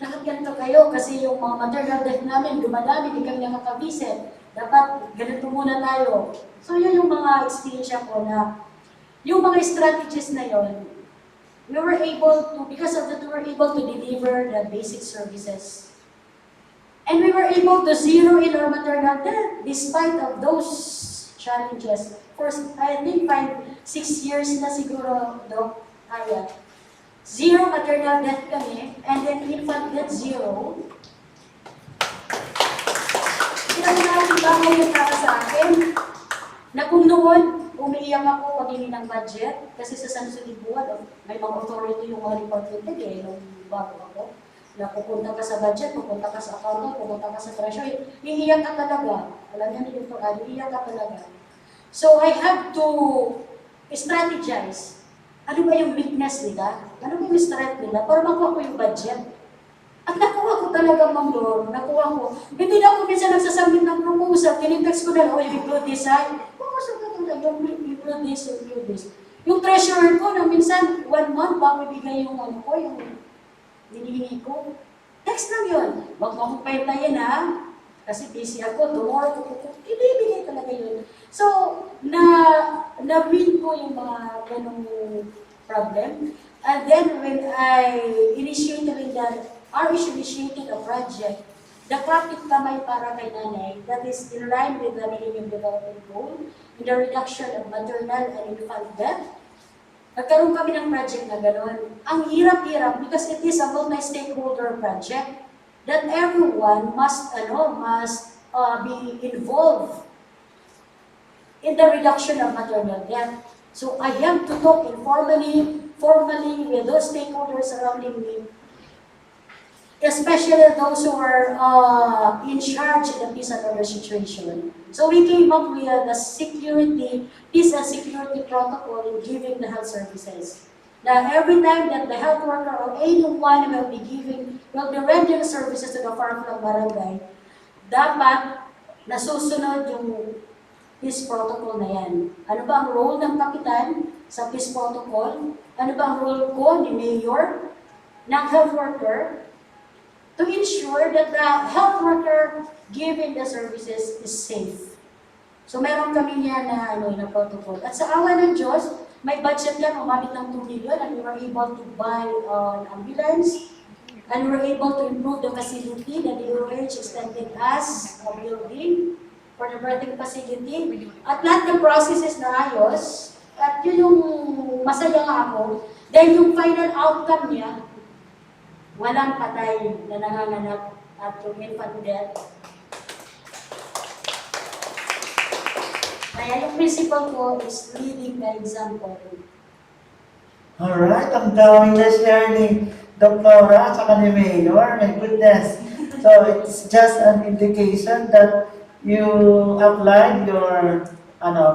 dapat ganito kayo kasi yung mga maternal death namin, dumadami, hindi kami nakakabisit. Dapat ganito muna tayo. So yun yung mga experience ko na yung mga strategies na yun, we were able to deliver the basic services. And we were able to zero in our maternal death despite of those challenges. For I think 5-6 years na siguro, Doc, kaya. Zero maternal death kami, and then infant death zero. Pinag-nakakita yung para sa akin, na kung noon, umiiyak ako pag hindi ng budget, kasi sa San Sulibuan, may mga authority yung mga department eh, nung bago ako, na pupunta ka sa budget, pupunta ka sa accountant, pupunta ka sa treasury, iiyak ka talaga. Alam niya ni Dr. Ali, iiyak ka talaga. So I have to strategize. Ano ba yung weakness nila? Ano ba yung strength nila? Para makuha ko yung budget. At nakuha ko talaga, Ma'am Lord, nakuha ko. Hindi na ako minsan nagsasubmit ng proposal, tinitext ko na lang, you include this, proposal ka talaga, you include this. Yung treasurer ko, na minsan, 1 month, bago ibigay yung yung hinihingi ko. Text lang yun. Huwag mo akong pahintayin kasi busy ako, tomorrow ko, ibibigay talaga yun. So, na-win ko yung mga ganong problem. And then, when I initiated a project, the Kapit Kamay para kay Nanay, that is in line with the Millennium Development Goal, in the reduction of maternal and infant death. Nagkaroon kami ng project na gano'n. Ang hirap-hirap because it is a multi-stakeholder project that everyone must be involved in the reduction of maternal death. So I have to talk informally, formally with those stakeholders surrounding me, especially those who are in charge in the peace and order situation. So we came up with the peace and security protocol in giving the health services. Now every time that the health worker or anyone will be rendering services to the far-flung barangay, dapat nasusunod yung peace protocol na yan. Ano ba ang role ng kapitan sa peace protocol? Ano ba ang role ko ni mayor, ng health worker, to ensure that the health worker giving the services is safe. So meron kami niya na protocol. At sa awa ng Diyos, may budget yan, umabot ng 2 million, and we were able to buy an ambulance, and we were able to improve the facility that the DOH extended us a building for the birthing facility. At lahat ng processes na ayos, at yun yung masaya nga ako, dahil yung final outcome niya, walang patay na nanganganak at yung infant death. Kaya yung principle ko is leading by example. Alright, ang dami na share ni Doktora at ni Mayor. My goodness. So it's just an indication that you applied your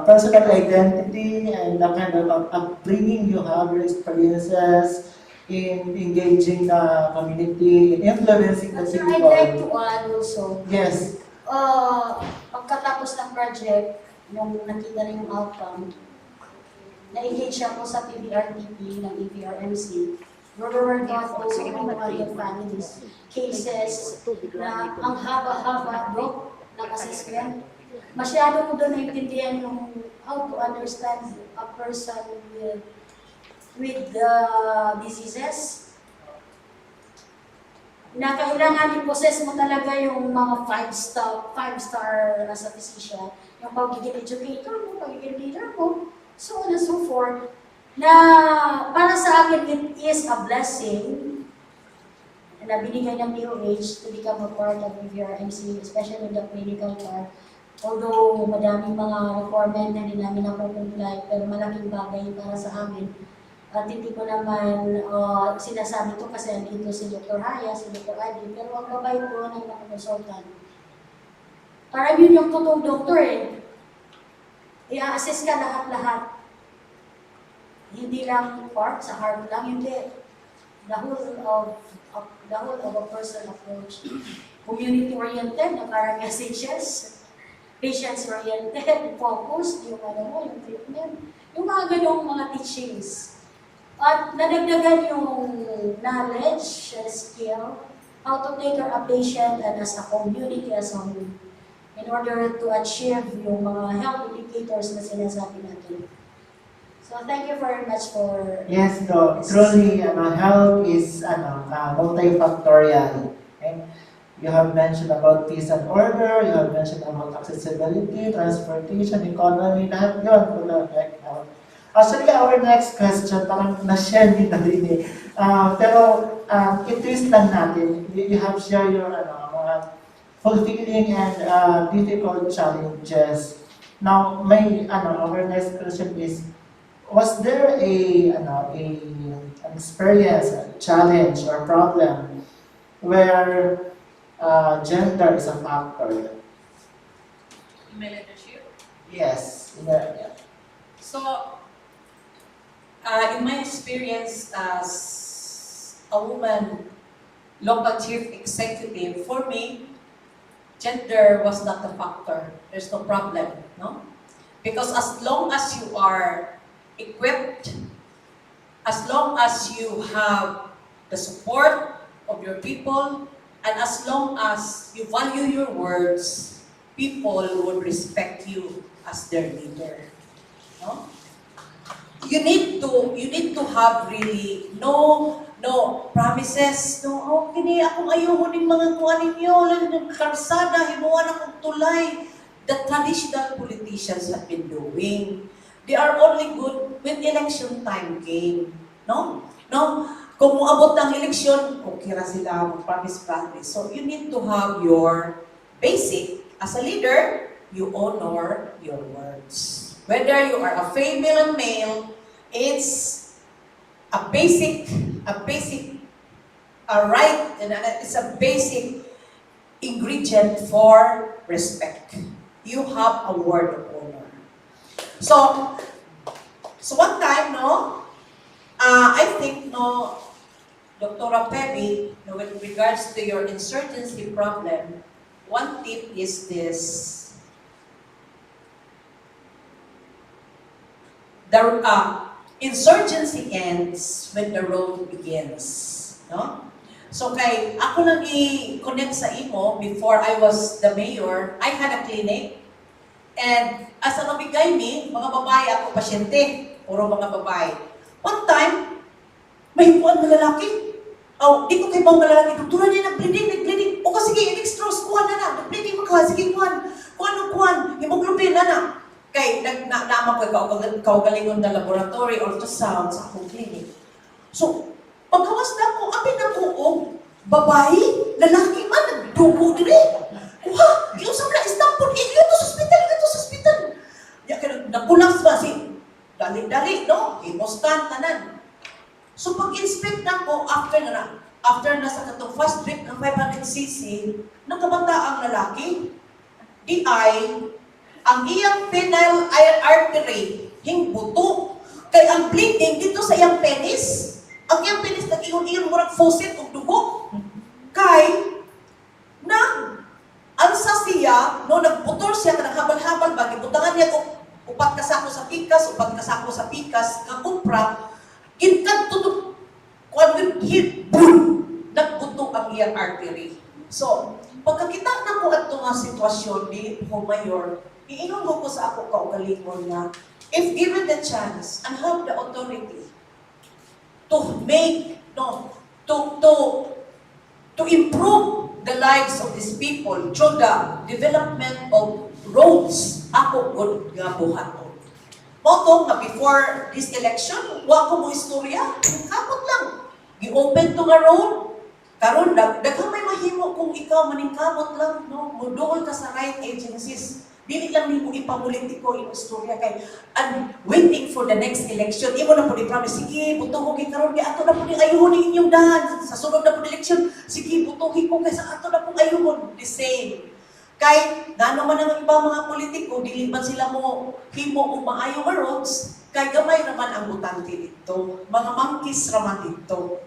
personal identity and the kind of upbringing you have, your experiences in engaging the community, in influencing the Sir, people. I'd like to add also. Yes. Pagkatapos ng project, nung nakita na yung outcome, na-engage ako sa PBRTP ng APRMC. We were taught also on various families, cases na ang haba-haba, ng assessment. Masyado ko doon naintindihan yung how to understand a person with the diseases. Na kailangan i-possess mo talaga yung mga five star as a physician, yung pagiging educator mo, pagiging leader mo, so on and so forth. Na para sa akin, it is a blessing na binigay ng DOH to become a part of VRMC, especially in the clinical part. Although madaming mga requirement na hindi namin napupuntlay, pero malaking bagay para sa amin. At hindi ko naman sinasabi ito kasi andito si Dr. Haya, si Dr. Adi, pero ang gabay ko ng mga consultant. Parang yun yung totoong doktor eh. I-assess ka lahat-lahat. Hindi lang part, sa heart lang, hindi. The whole of a person approach. Community-oriented, na parang messages. Patients-oriented, focused, yung yung treatment. Yung mga ganong mga teachings. At nadagdagan yung knowledge, skill, how to take care of a patient and as a community as a whole in order to achieve yung mga health indicators na sinasabi natin. So thank you very much for... Yes, no, truly, health is multifactorial. Okay? You have mentioned about peace and order, you have mentioned about accessibility, transportation, economy, lahat yun will affect health. Actually, our next question, parang na-share din na rin eh. Pero, i-twist lang natin. You have shared your mga fulfilling and difficult challenges. Now, our next question is, was there an experience, a challenge, or problem where gender is a factor? In my leadership? Yes. So, in my experience as a woman local chief executive, for me, gender was not a factor. There's no problem, no? Because as long as you are equipped, as long as you have the support of your people, and as long as you value your words, people would respect you as their leader, no? You need to have really no promises, kini akong ayoko ning mga kuan ninyo, lang ng karsada, himuan akong tulay. The traditional politicians have been doing. They are only good when election time came, no? Kung uabot ng eleksyon, okay ra sila mag-promise. So you need to have your basic, as a leader, you honor your words. Whether you are a female and male, it's a basic right, and it's a basic ingredient for respect. You have a word of honor. So one time, I think, Dr. Pebi, with regards to your insurgency problem, one tip is this. The insurgency ends when the road begins, no? So ako lang i-connect sa imo, before I was the mayor, I had a clinic. And as a mabigay mga babae ako pasyente, puro mga babae. One time, may hipuan na lalaki. Di ko kay bang lalaki, doktora niya nag-bleeding. O sige, in-extros, kuhan na, nag-bleeding mo ka, sige, kuhan, hemoglobin na. Kay, naama ko kaugalingon na laboratory, ultrasound sa akong clinic. So, pagkawas na ako, abin na ko, babae, lalaki man, nagdugo din eh. Kuha, yung sa mga istampon, ito sa hospital. Nakulang sa si, dali-dali, no? Inostan, tanan. So, pag-inspect na ko, after na sa katong first trip ng 500cc, nakabata ang lalaki, di ay, ang iyang penile artery, hingbuto. Kay ang bleeding dito sa iyang penis, ang iyang penis nag-iyon-iyon murag faucet o dugo. Kay, ansa siya, nagputol siya, naghabal-habal, butangan niya kung upat kasako sa pikas, nga kumpra, kinkan tutog, boom, nagbuto ang iyang artery. So, pagkakita na ko ato nga sitwasyon, di ko mayor, iingon ko sa ako kaugalingon nga, if given the chance and have the authority to make, no, to improve the lives of these people through the development of roads, ako good nga buhaton. Moto nga before this election, wa ko mo istorya, kapot lang. Gi-open to nga road, karon daghang may mahimo kung ikaw maningkamot lang, no, muduol ka sa right agencies. Dili lang nimo ipapolitiko imong istorya kay and waiting for the next election. Imo na po i-promise, sige, butuho kay karon kay ato na po ni ayuhon ni inyong dahan sa sunod na po election. Sige, butuhi ko kay sa ato na po ayuhon. The same. Kay ngano man ang ibang mga politiko, dili man sila mo himo og maayo nga roads, kay gamay raman ang butante dito. Mga monkeys raman dito.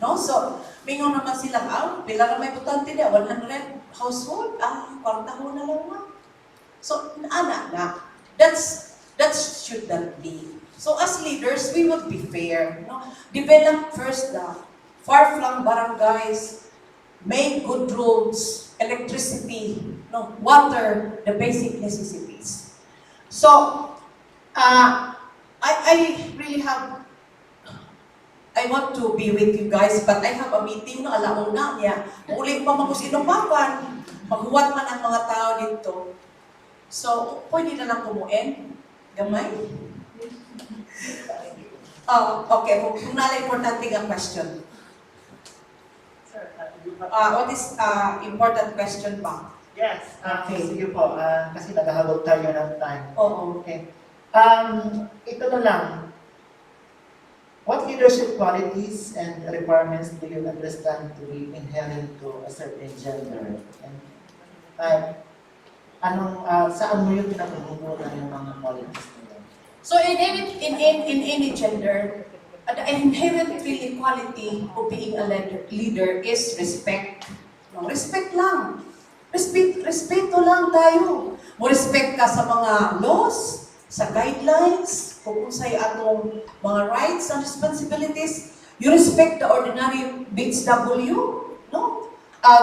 No? So, mingon naman sila, pila na may butante niya, 100 household, kwartaho na lang na. So, na. That should not be. So, as leaders, we would be fair. No? Develop first the far-flung barangays, make good roads, electricity, no, water, the basic necessities. So, I really have, I want to be with you guys, but I have a meeting no alauna niya. Ulit pa magos Inopacan, maghuwat man ang mga tao dito. So, pwede na lang kumuin? Gamay? Okay. Kung nala importante ang question. What is important question pa? Yes, Okay. sige po, kasi naghahabol tayo ng time. Oo. Okay. Ito na lang. What leadership qualities and requirements do you understand to be inherent to a certain gender? And saan mo yung pinapagbubunan yung mga qualities nila? So in any gender, the inherent really quality of being a leader is respect. No, respect lang. Respeto lang tayo. Mo respect ka sa mga laws, sa guidelines, kung unsay atong mga rights and responsibilities. You respect the ordinary BHW, no?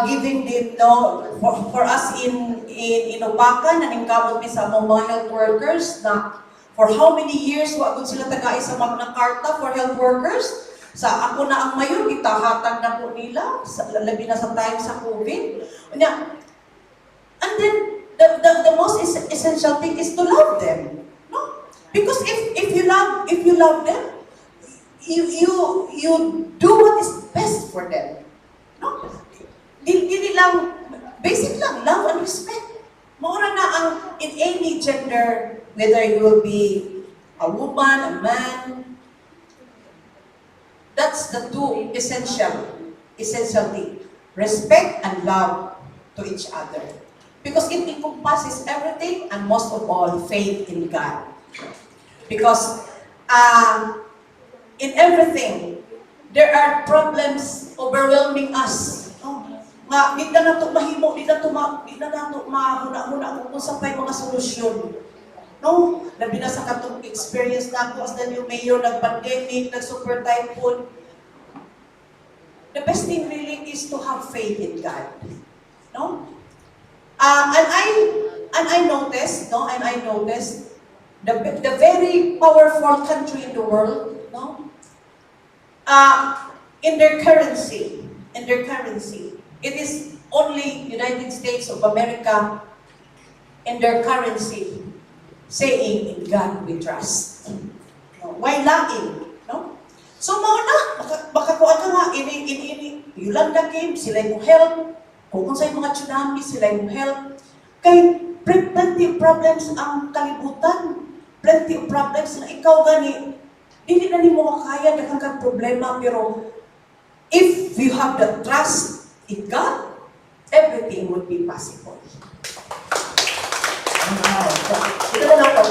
Giving din, no, for us in Inopacan, naningkamot mi sa mga health workers na for how many years wa gud sila tagay sa Magna Carta for health workers. Sa ako na ang mayor, itahatag na po nila, labi na sa time sa COVID. And then, the most essential thing is to love them. No? Because if you love them, you do what is best for them. No? Dili lang, basic lang, love and respect. Maura na ang, in any gender, whether you will be a woman, a man, that's the two essential thing. Respect and love to each other. Because it encompasses everything and most of all, faith in God. Because in everything, there are problems overwhelming us. Nga, di na nato mahimo, di na nato mahuna-huna kung sa pa'y mga solusyon. No? Labi na sa katong experience na ako as the new mayor, nag-pandemic, nag-super typhoon. The best thing really is to have faith in God. No? And I noticed, no? And I noticed the very powerful country in the world, no? In their currency, it is only United States of America in their currency saying, in God we trust. No? Why lying? No? So mauna, makakuha ka nga, Yolanda came, sila yung help. Kung sa mga tsunami, sila yung help. Kay plenty of problems ang kalibutan. Plenty of problems na ikaw gani. Hindi na mo makaya na kang problema, pero if you have the trust in God, everything would be possible. Ito na lang po,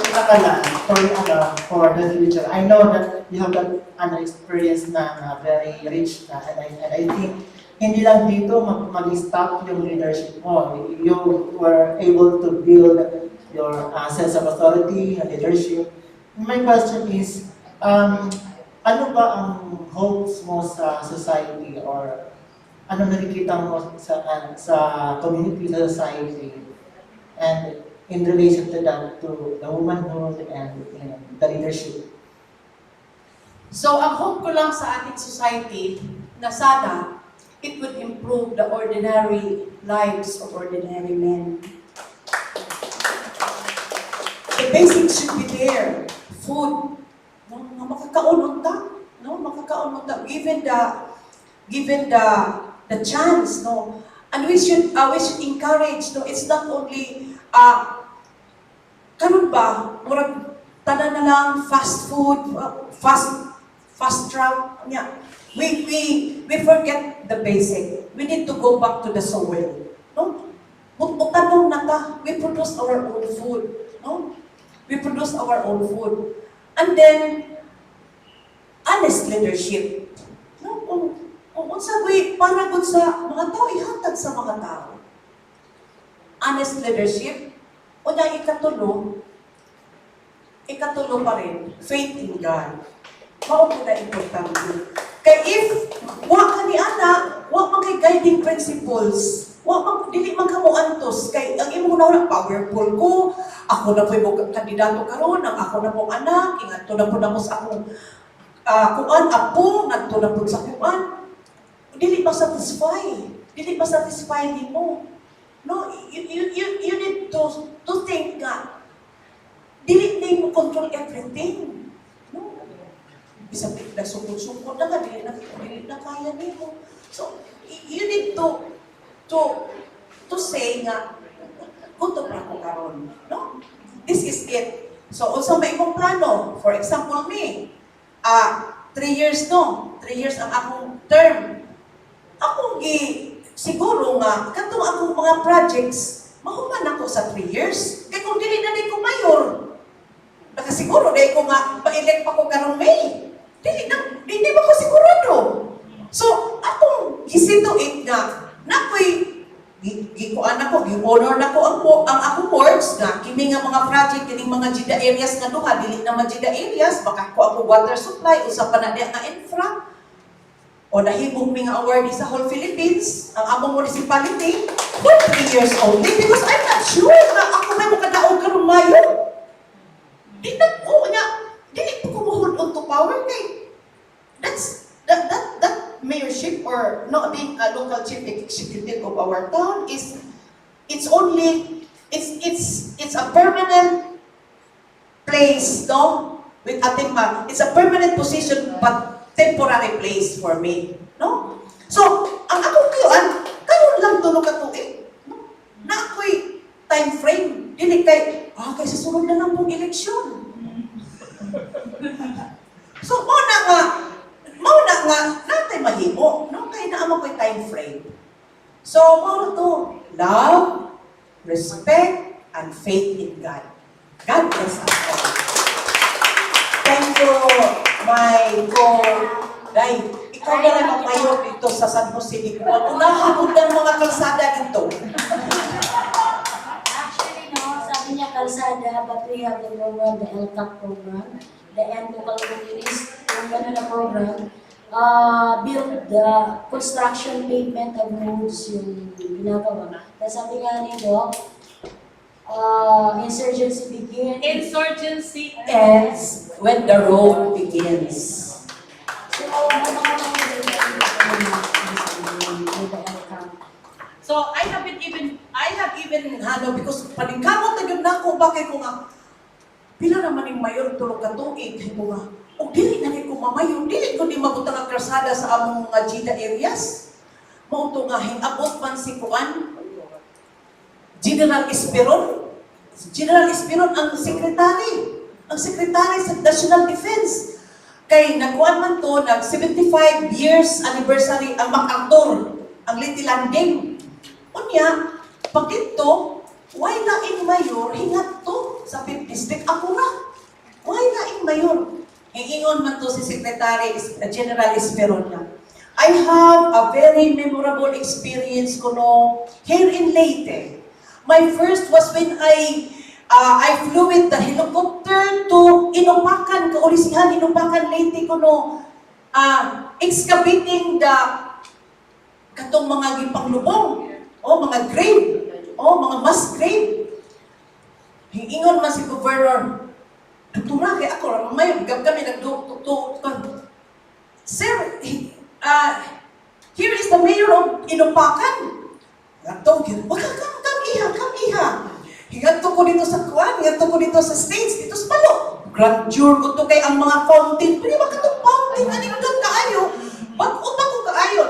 for the future. I know that you have an experience na very rich and I think hindi lang dito mag-stop yung leadership mo. You were able to build your sense of authority and leadership. My question is, ano ba ang hopes mo sa society or ano nakikita mo sa community, sa society, and in relation to that, to the womanhood and the leadership. So, ang hope ko lang sa ating society na sana it would improve the ordinary lives of ordinary men. The basics should be there. Food. No, makakaunod ta. No, makakaunod ta. Given the chance, no. And we should encourage, no. It's not only karon ba murag tanan na lang fast food, fast travel. Yeah. We forget the basic. We need to go back to the soil. No? Tanong na ta. We produce our own food. No? We produce our own food. And then, honest leadership. No? Kung unsa way para gud sa mga tao, ihatag sa mga tao. Honest leadership. Unya ikatulo pa rin, faith in God. Mao po na importante. Kaya if wa ka ni ana, wa man kay guiding principles, dili man ka mo antos kay ang imong na powerful ko, ako na po yung kandidato karon, ang ako na pong anak, ingadto na po na mo sa akong kuan apo, ngadto na po sa kuan. Dili ba satisfy nimo. No, you need to think nga dili nimo control everything. No. Bisag nagsukod-sukod na ka, dili na kaya nimo. So, you need to say nga, kuto pa ako karon, no? This is it. So, also may imong plano. For example, me, 3 years no? 3 years ang akong term. Siguro nga, katong akong mga projects, mahuman ako sa 3 years. Kaya kung dili na ko mayor, nakasiguro dahil ko nga, ma-elect pa ko karong May. Hindi ba ko sigurado? So, akong gisituit nga, gikuan ako, gi-honor na ko ang akong words nga, kini nga mga project, kini mga jida areas nga duha, dili naman jida areas, baka ko ako water supply, usa pa na diya nga infra, o nahimong mga awardee sa whole Philippines, ang among municipality, for 3 years only, because I'm not sure na ako may makadaog karong Mayo. Dili po ko hold on to power kay that mayorship or not being a local chief executive of our town it's a permanent place, no? With Atimba, it's a permanent position but temporary place for me, no? So, ang akong kiyon, karon lang tulog ka tuig, no? Na ako'y time frame, dili kay kay sa sunod na lang pong eleksyon. So, mao na nga, natay mahimo, no? Kaya naamang ko'y time frame. So, mao to, love, respect, and faith in God. God bless us all. Thank you, my Day. Ikaw na lang ang mayor dito sa San Jose de Cuba. Unahan mo ng mga kalsada dito. Actually, no, sabi niya kalsada, but we have the program, the LCAP program, the End Local Communities, yung gano'n na program, build the construction pavement of roads yung ginagawa. Kasi sabi nga ni Doc, insurgency begins. Insurgency ends when the road begins. So, So, I have even, because paningkamot na yun na ako, bakit ko nga, pila naman yung mayor tulog ka tuig, ko nga, o dili na rin ko mamayon, dili ko di mabutang ang krasada sa among mga jida areas. Mauto nga, hinabot man si Kuan, General Esperon ang sekretary sa National Defense. Kay nagkuan man to, nag 75 years anniversary ang MacArthur, ang Leyte Landing. Unya, pag dito, why laing mayor hingat to sa 5th district ako ra? Why laing mayor? Ingon man to si Secretary General Esperon na. I have a very memorable experience kuno here in Leyte. My first was when I flew with the helicopter to Inopacan, kaulisihan Inopacan, Leyte kuno, excavating katong mga gipanglubong, o mga grave, o mga mass grave. Hingingon man si Governor, Doktora, kaya ako, may kami nagduktok. Sir, here is the mayor of Inopacan. Nagtawag, wag come iha. Higanto ko dito sa kuwan, higanto ko dito sa stage, dito sa palo. Grandeur ko to kay ang mga fountain. Pero wag itong fountain, anindot kaayo. Pag-uta ko kaayo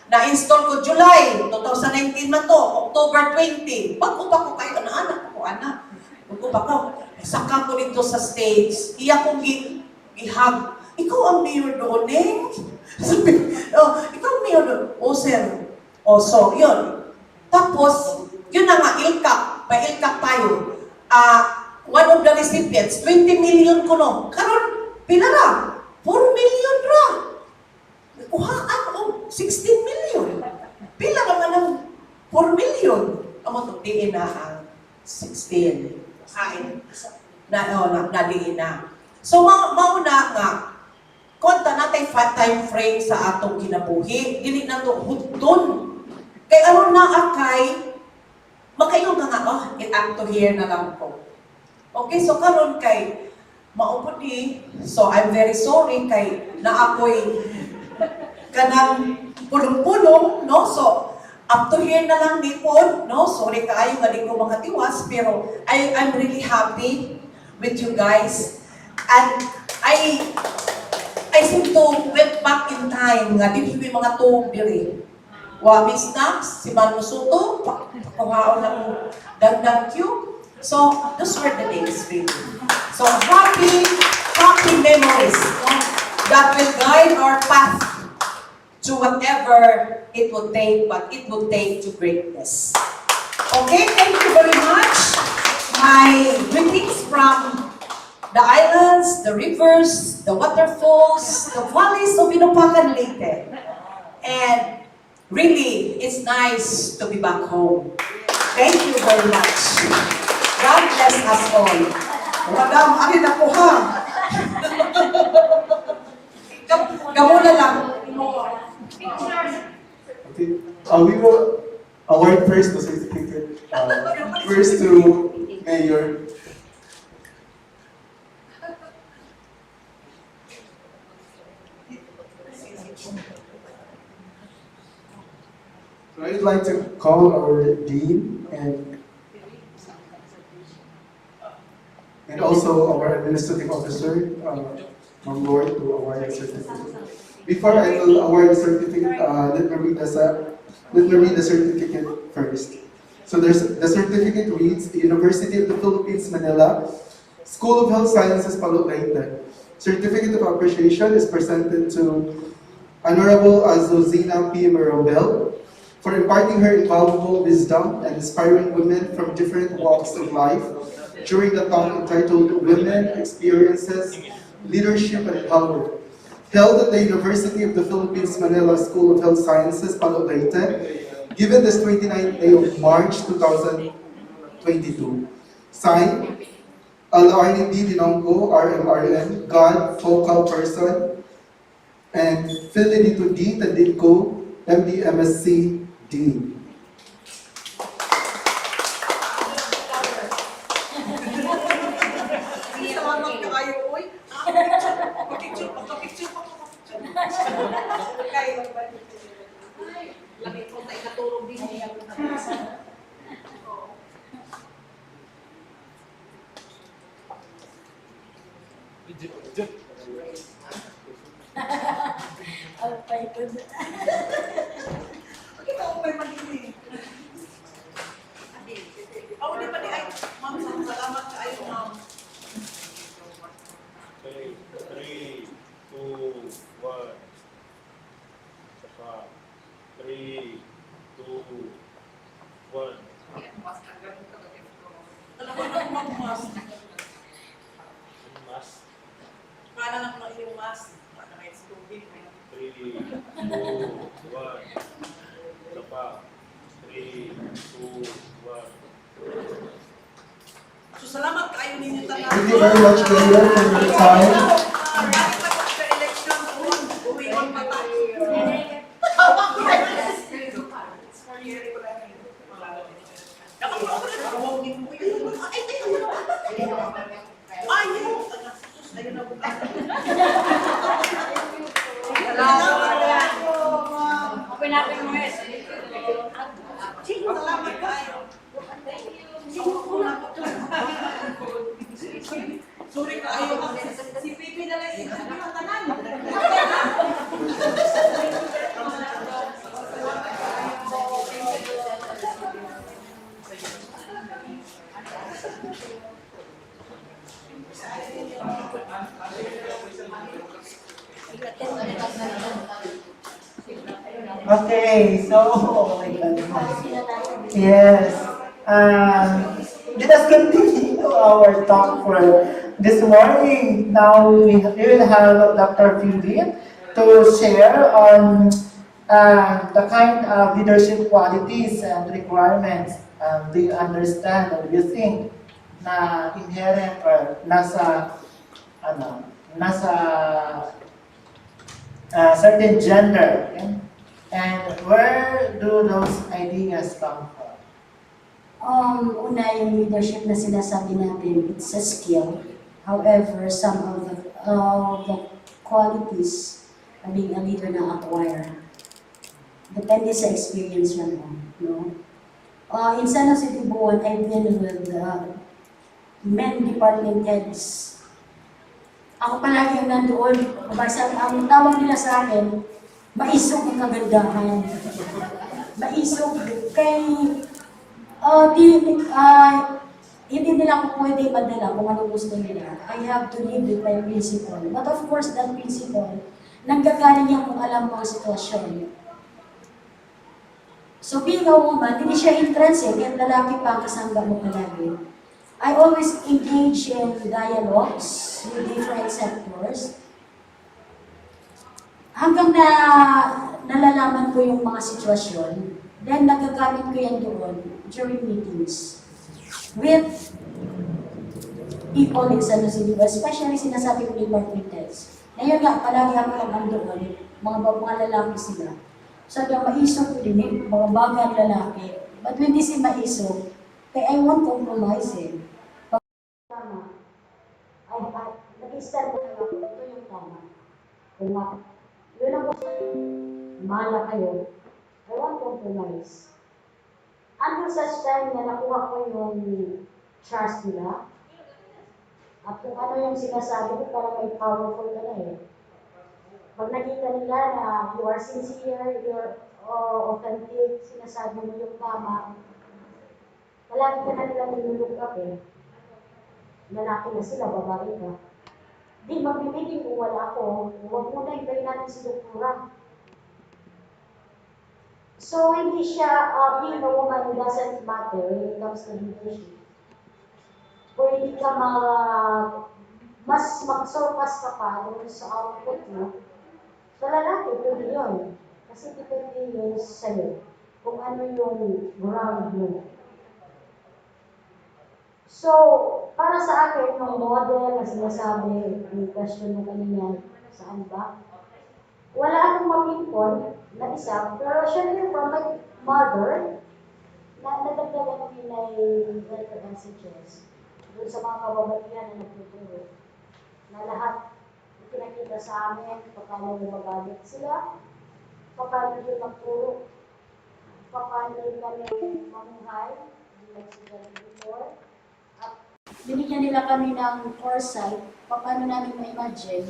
na-install ko July 2019 na to, October 20. Pag-uta ko kayo, anak ko. Pag-uta ko, saka ko dito sa stage, iya kong gihag. Ikaw ang mayor doon, eh? Sabi, ikaw ang mayor doon. Sir. So, yun. Tapos, yun na nga, pa-ilkak tayo. One of the recipients, 20 million ko no. Karon, pila ra? 4 million ra. Kuhaan o, 16 million. Pila ra nga ng 4 million. Amo to, diin na ang 16. Nadiin na. So, mauna nga, konta natin time frame sa atong kinabuhi, dili na to hudton. Kay aron na akay, makayon ka nga, up to here na lang ko. Okay, so karon kay, maupod ni, so I'm very sorry kay na ako'y kanang pulong-pulong, no? So, up to here na lang ni po, no? Sorry kaayo nga di ko makatiwas, pero I'm really happy with you guys. And I seem to went back in time nga dili may mga tuog diri. Wa Miss Nax, si Manu Soto, pakuhaon ng dagdag cube. So, those were the days, really. So, happy memories, no? That will guide our path to whatever it would take, but it would take to greatness. Okay, thank you very much. My greetings from the islands, the rivers, the waterfalls, the valleys of Inopacan, Leyte. And really, it's nice to be back home. Thank you very much. God bless us all. Madam, akin ako ha. Kamuna lang. Okay. We will award first the certificate. First to Mayor. So I'd like to call our Dean and also our administrative officer on board to award the certificate. Before I will award the certificate, let me read the certificate first. So the certificate reads, the University of the Philippines, Manila, School of Health Sciences, Leyte. Certificate of Appreciation is presented to Honorable Azuzina P. Mirabel for imparting her invaluable wisdom and inspiring women from different walks of life during the talk entitled Women, Experiences, Leadership and Power, held at the University of the Philippines, Manila School of Health Sciences, Leyte, given this 29th day of March 2022. Signed, Al-Arni D. Dinonggo, RMRN, God, Focal Person, and Fidelito D. Taditko, MD, MSc, D. So, salamat kayo ninyo tanan. Thank you very much, Mayor, for your time. Open natin mo guys. Salamat kayo. Sorry kayo. Si Pipi na lang interview ang tanan. Okay, so, oh my goodness. Yes. Let us continue our talk for this morning. Now we will have Dr. Phoebe to share on the kind of leadership qualities and requirements do you understand or do you think na inherent or nasa certain gender, okay? And where do those ideas come from? Una yung leadership na sinasabi natin, it's a skill. However, some of the qualities of being a leader na acquire. Depende sa experience yan mo, no? In San Jose Tibuan, I've been with men department heads. Ako palagi yung nandoon, ang tawag nila sa akin, maisog ang kagandahan. Maisog. Kay, hindi nila ako pwede madala kung ano gusto nila. I have to live with my principle. But of course, that principle, nanggagaling yan kung alam mo ang sitwasyon. So being a woman, hindi siya intrinsic, at lalaki pa ang kasangga mo palagi. I always engage in dialogues with different sectors. Hanggang na nalalaman ko yung mga sitwasyon, then nagagamit ko yan doon during meetings with people in San Jose, especially sinasabi ko department heads. Ngayon nga, palagi ako lang andoon, mga lalaki sila. Sabi ang maisog ko din, mga bagang lalaki. But when they say maisog, kaya I won't compromise eh. Tama. Nag-stand ko na ako, ito yung tama. Kung yun ang gusto nyo, mahala kayo, I won't compromise. Until such time na nakuha ko yung trust nila, at kung ano yung sinasabi ko, parang may powerful ka na eh. Pag nakita nila na you are sincere, you're authentic, sinasabi mo yung tama, palagi ka na nilang nilulog up eh. Lalaki na sila, babae ka. Di magbibigay kung wala ako, huwag muna hintayin natin si doktora. So, hindi siya, being a woman doesn't matter when it comes to leadership. Kung hindi ka mas mag-surpass ka pa doon sa output mo, sa lalaki, pwede yun. Kasi depende yun sa'yo kung ano yung ground mo. So, para sa akin, yung model na sinasabi, yung question mo kanina, saan ba? Wala akong mapinpon na isa, pero syempre from my mother, nadagdagan kami na letter messages doon sa mga kababaihan na nagtuturo. Na lahat pinakita sa amin, paano magalit sila, paano yung magturo, paano yung kami mamuhay, like sila before. Binigyan nila kami ng foresight, paano namin ma-imagine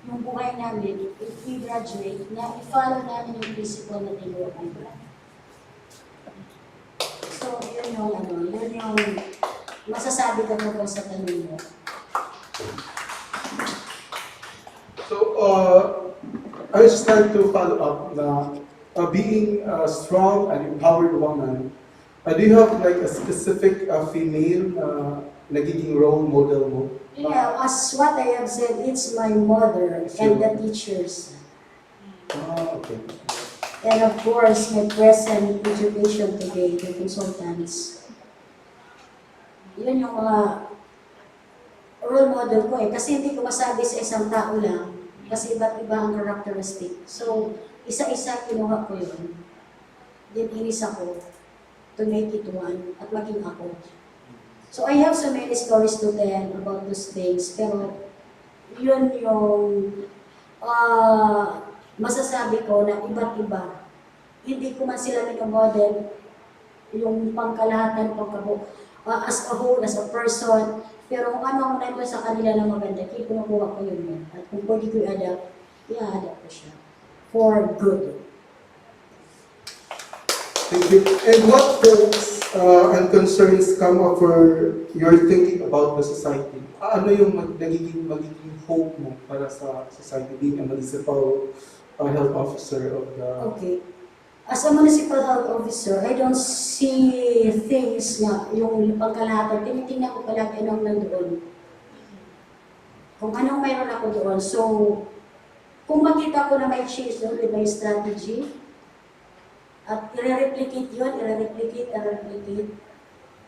yung buhay namin if we graduate, na i-follow namin yung principle na tinuruan nila. So, yun yung masasabi ko tungkol sa tanong mo. So, I was just trying to follow up na being a strong and empowered woman, do you have like a specific female nagiging role model mo? Yeah, as what I have said, it's my mother and the teachers. Okay. And of course, my present education today, the consultants. Yun yung mga role model ko eh. Kasi hindi ko masabi sa isang tao lang. Kasi iba't iba ang characteristic. So, isa-isa kinuha ko yun. Then inis ako to make it one at maging ako. So I have so many stories to tell about those things, pero yun yung masasabi ko na iba't iba. Hindi ko man sila minamodel yung pangkalahatan, as a whole, as a person. Pero kung ano ang nandun sa kanila na maganda, kinukuha ko yun. At kung pwede ko i-adapt, i-adapt ko siya. For good. Thank you. And what hopes and concerns come up for your thinking about the society? Ano yung magiging hope mo para sa society being a municipal health officer of the... Okay. As a municipal health officer, I don't see things na yung pagkalahatan. Tinitingnan ko palagi anong nandoon. Kung anong mayroon ako doon. So, kung makita ko na may change doon with my strategy, at i-replicate yun, i-replicate,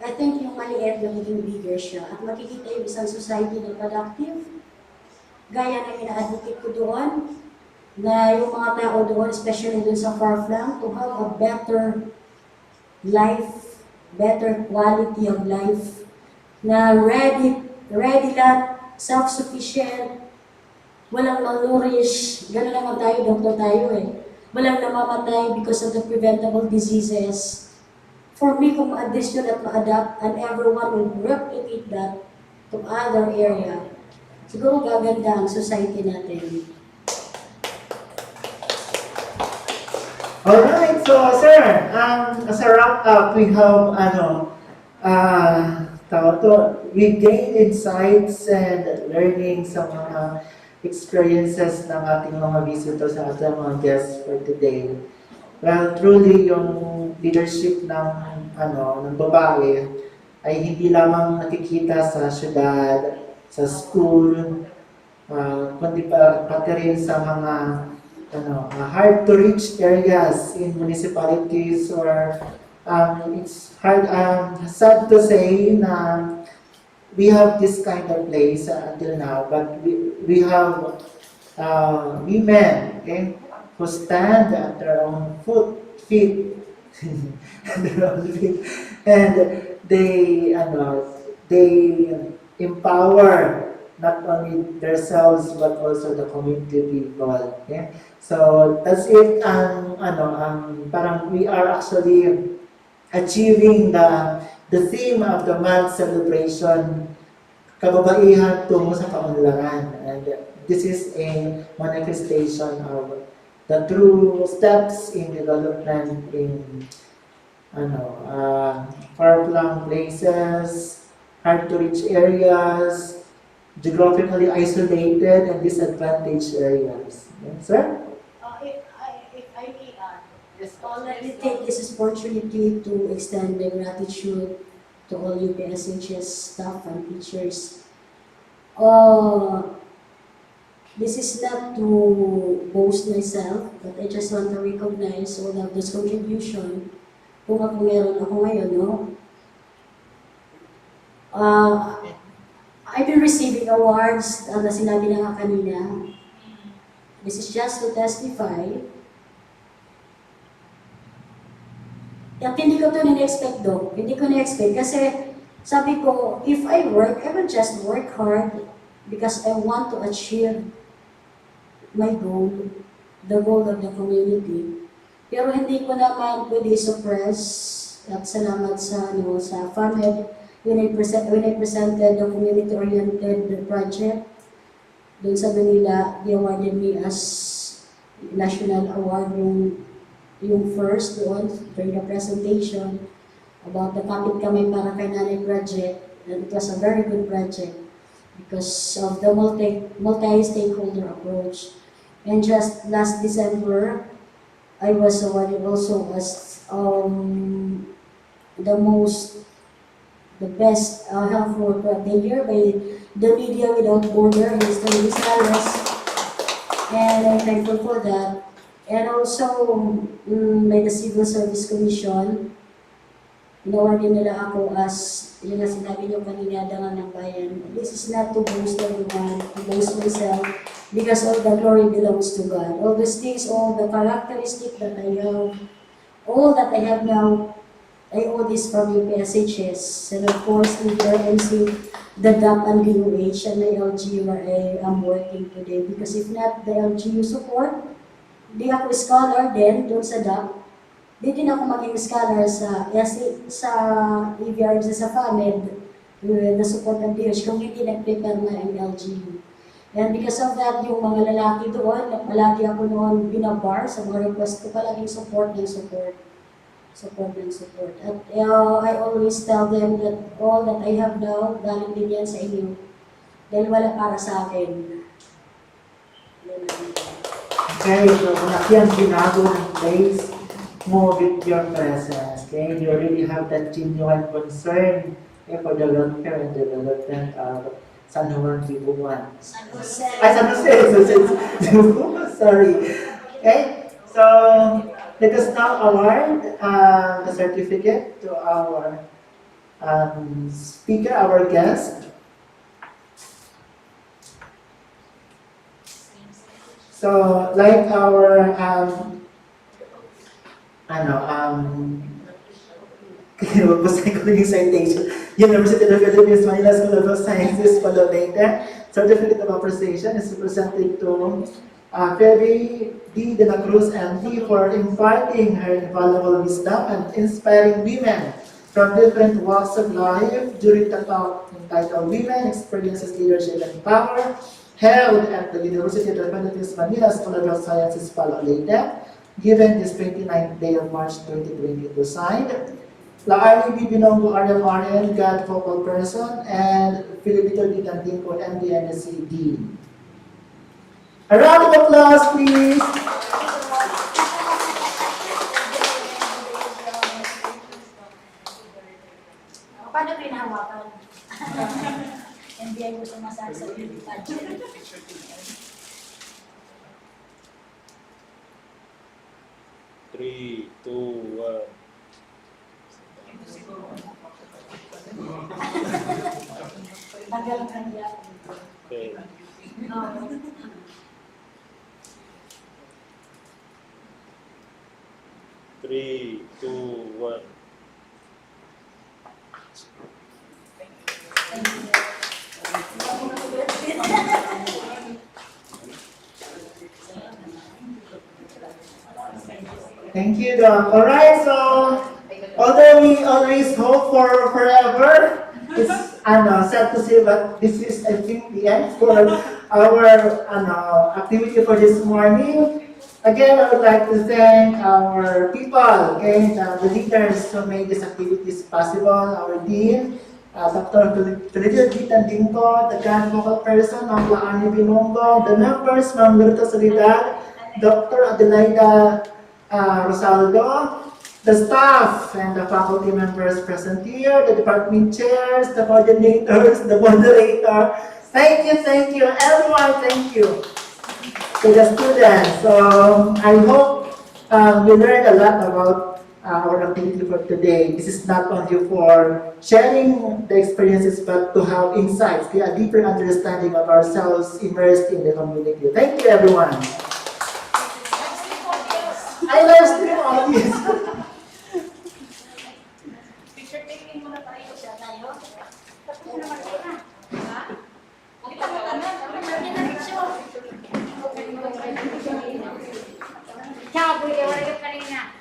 I think yung maliit magiging bigger siya. At makikita yung isang society na productive. Gaya na ina-advocate ko doon, na yung mga tao doon, especially doon sa far-flung, to have a better life, better quality of life, na ready lahat, self-sufficient, walang malnourished, gano'n naman tayo, doktor tayo eh. Walang namamatay because of the preventable diseases. For me, kung ma-address yun at ma-adapt, and everyone will replicate that to other area, siguro gaganda ang society natin. Alright, so sir, as a wrap up, we have we gained insights and learning sa mga experiences ng ating mga visitors sa ating mga guests for today. Well, truly yung leadership ng babae ay hindi lamang nakikita sa syudad, sa school, kundi pati rin sa mga hard to reach areas in municipalities, or it's sad to say na we have this kind of place until now, but we have women, okay, who stand at their own feet and they empower not only themselves but also the community people. Okay? So that's it. Parang we are actually achieving the theme of the month celebration, kababaihan tungo sa kaunlaran. And this is a manifestation of the true steps in development in far-flung places, hard to reach areas, geographically isolated and disadvantaged areas. Yes, sir? If I may add, let me take this opportunity to extend my gratitude to all UPSHS staff and teachers. This is not to boast myself, but I just want to recognize all of this contribution. Kung ako meron ako ngayon, no? I've been receiving awards, na sinabi na nga kanina. This is just to testify. At hindi ko ito in-expect, Doc. Hindi ko na-expect kasi sabi ko, if I work, I will just work hard because I want to achieve my goal, the goal of the community. Pero hindi ko naman pwede suppress, at salamat sa FAMED, when I presented the community-oriented project doon sa Manila, they awarded me as national award yung first doon during the presentation about the Kapit Kamay Para Kay Nanay project, and it was a very good project because of the multi-stakeholder approach. And just last December, I was awarded also as the best health worker of the year by the Media Without Border, Mr. Luis Alves, and I'm thankful for that. And also by the Civil Service Commission, inawardin nila ako as, yun na sinabi niyo kanina, dangan ng bayan. This is not to boast everyone, to boast myself, because all the glory belongs to God. All these things, all the characteristics that I have, all that I have now, I owe this from UPSHS, and of course, Leader MC the DAP and DOH and the LGU where I am working today. Because if not the LGU support, di ako scholar din doon sa DAP. Di din ako maging scholar sa EVRM sa FAMED with the support ng DOH kung hindi nag-prepare na ang LGU. And because of that, yung mga lalaki doon, palagi ako noon binabar sa mga request ko, palaging support ng support. Support ng support. At I always tell them that all that I have now, galing din yan sa inyo. Dahil wala para sa akin. Okay, so malaki ang binago ng place mo with your presence. Okay, you really have that genuine concern for the welfare and development of San Juan Tibuan. San Jose. San Jose. Sorry. Okay, so let us now award the certificate to our speaker, our guest. So, like our, basahin ko yung citation. University of the Philippines, Manila School of Sciences, Leyte. Certificate of Appreciation is presented to Feby D. de la Cruz MD for imparting her invaluable wisdom and inspiring women from different walks of life during the talk entitled Women Experiences Leadership and Power, held at the University of the Philippines, Manila School of Sciences, Leyte, given this 29th day of March 2022, signed Laarni B. Binongo RMRN, God Focal Person, and Filipino Ditantinko, MD, NSC, D. A round of applause, please. Paano pinahawakan? Hindi ay gusto masabi sa pilipan. 3, 2, 1. Tagal ang kanya. Okay. Three, two, one. Thank you, Doc. Alright, so although we always hope for forever, it's sad to say, but this is, I think, the end for our activity for this morning. Again, I would like to thank our people, okay, the leaders who made these activities possible, our Dean, Dr. Leyte and Dr, the grand vocal person, Ma'am Laarni Binongo, the members, Ma'am Lurta Solidad, Dr. Adelaida Rosaldo, the staff and the faculty members present here, the department chairs, the coordinators, the moderator. Thank you, everyone, thank you. To the students. So I hope we learned a lot about our activity for today. This is not only for sharing the experiences, but to have insights, a deeper understanding of ourselves immersed in the community. Thank you, everyone. I live stream audience. Picture taking muna tayo siya tayo. Ciao, boleh warga kanina.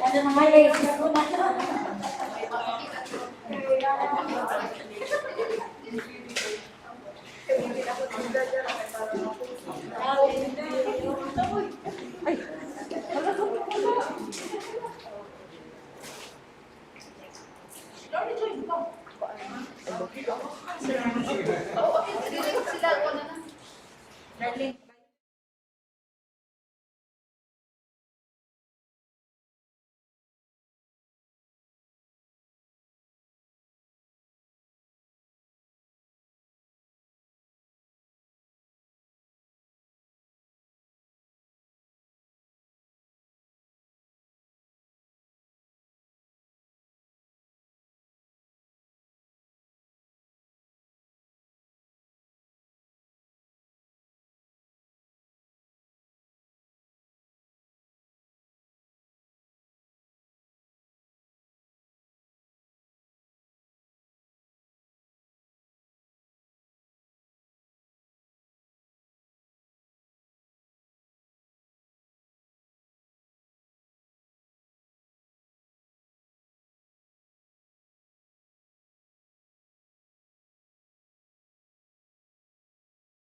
Ada namanya siapa Darling.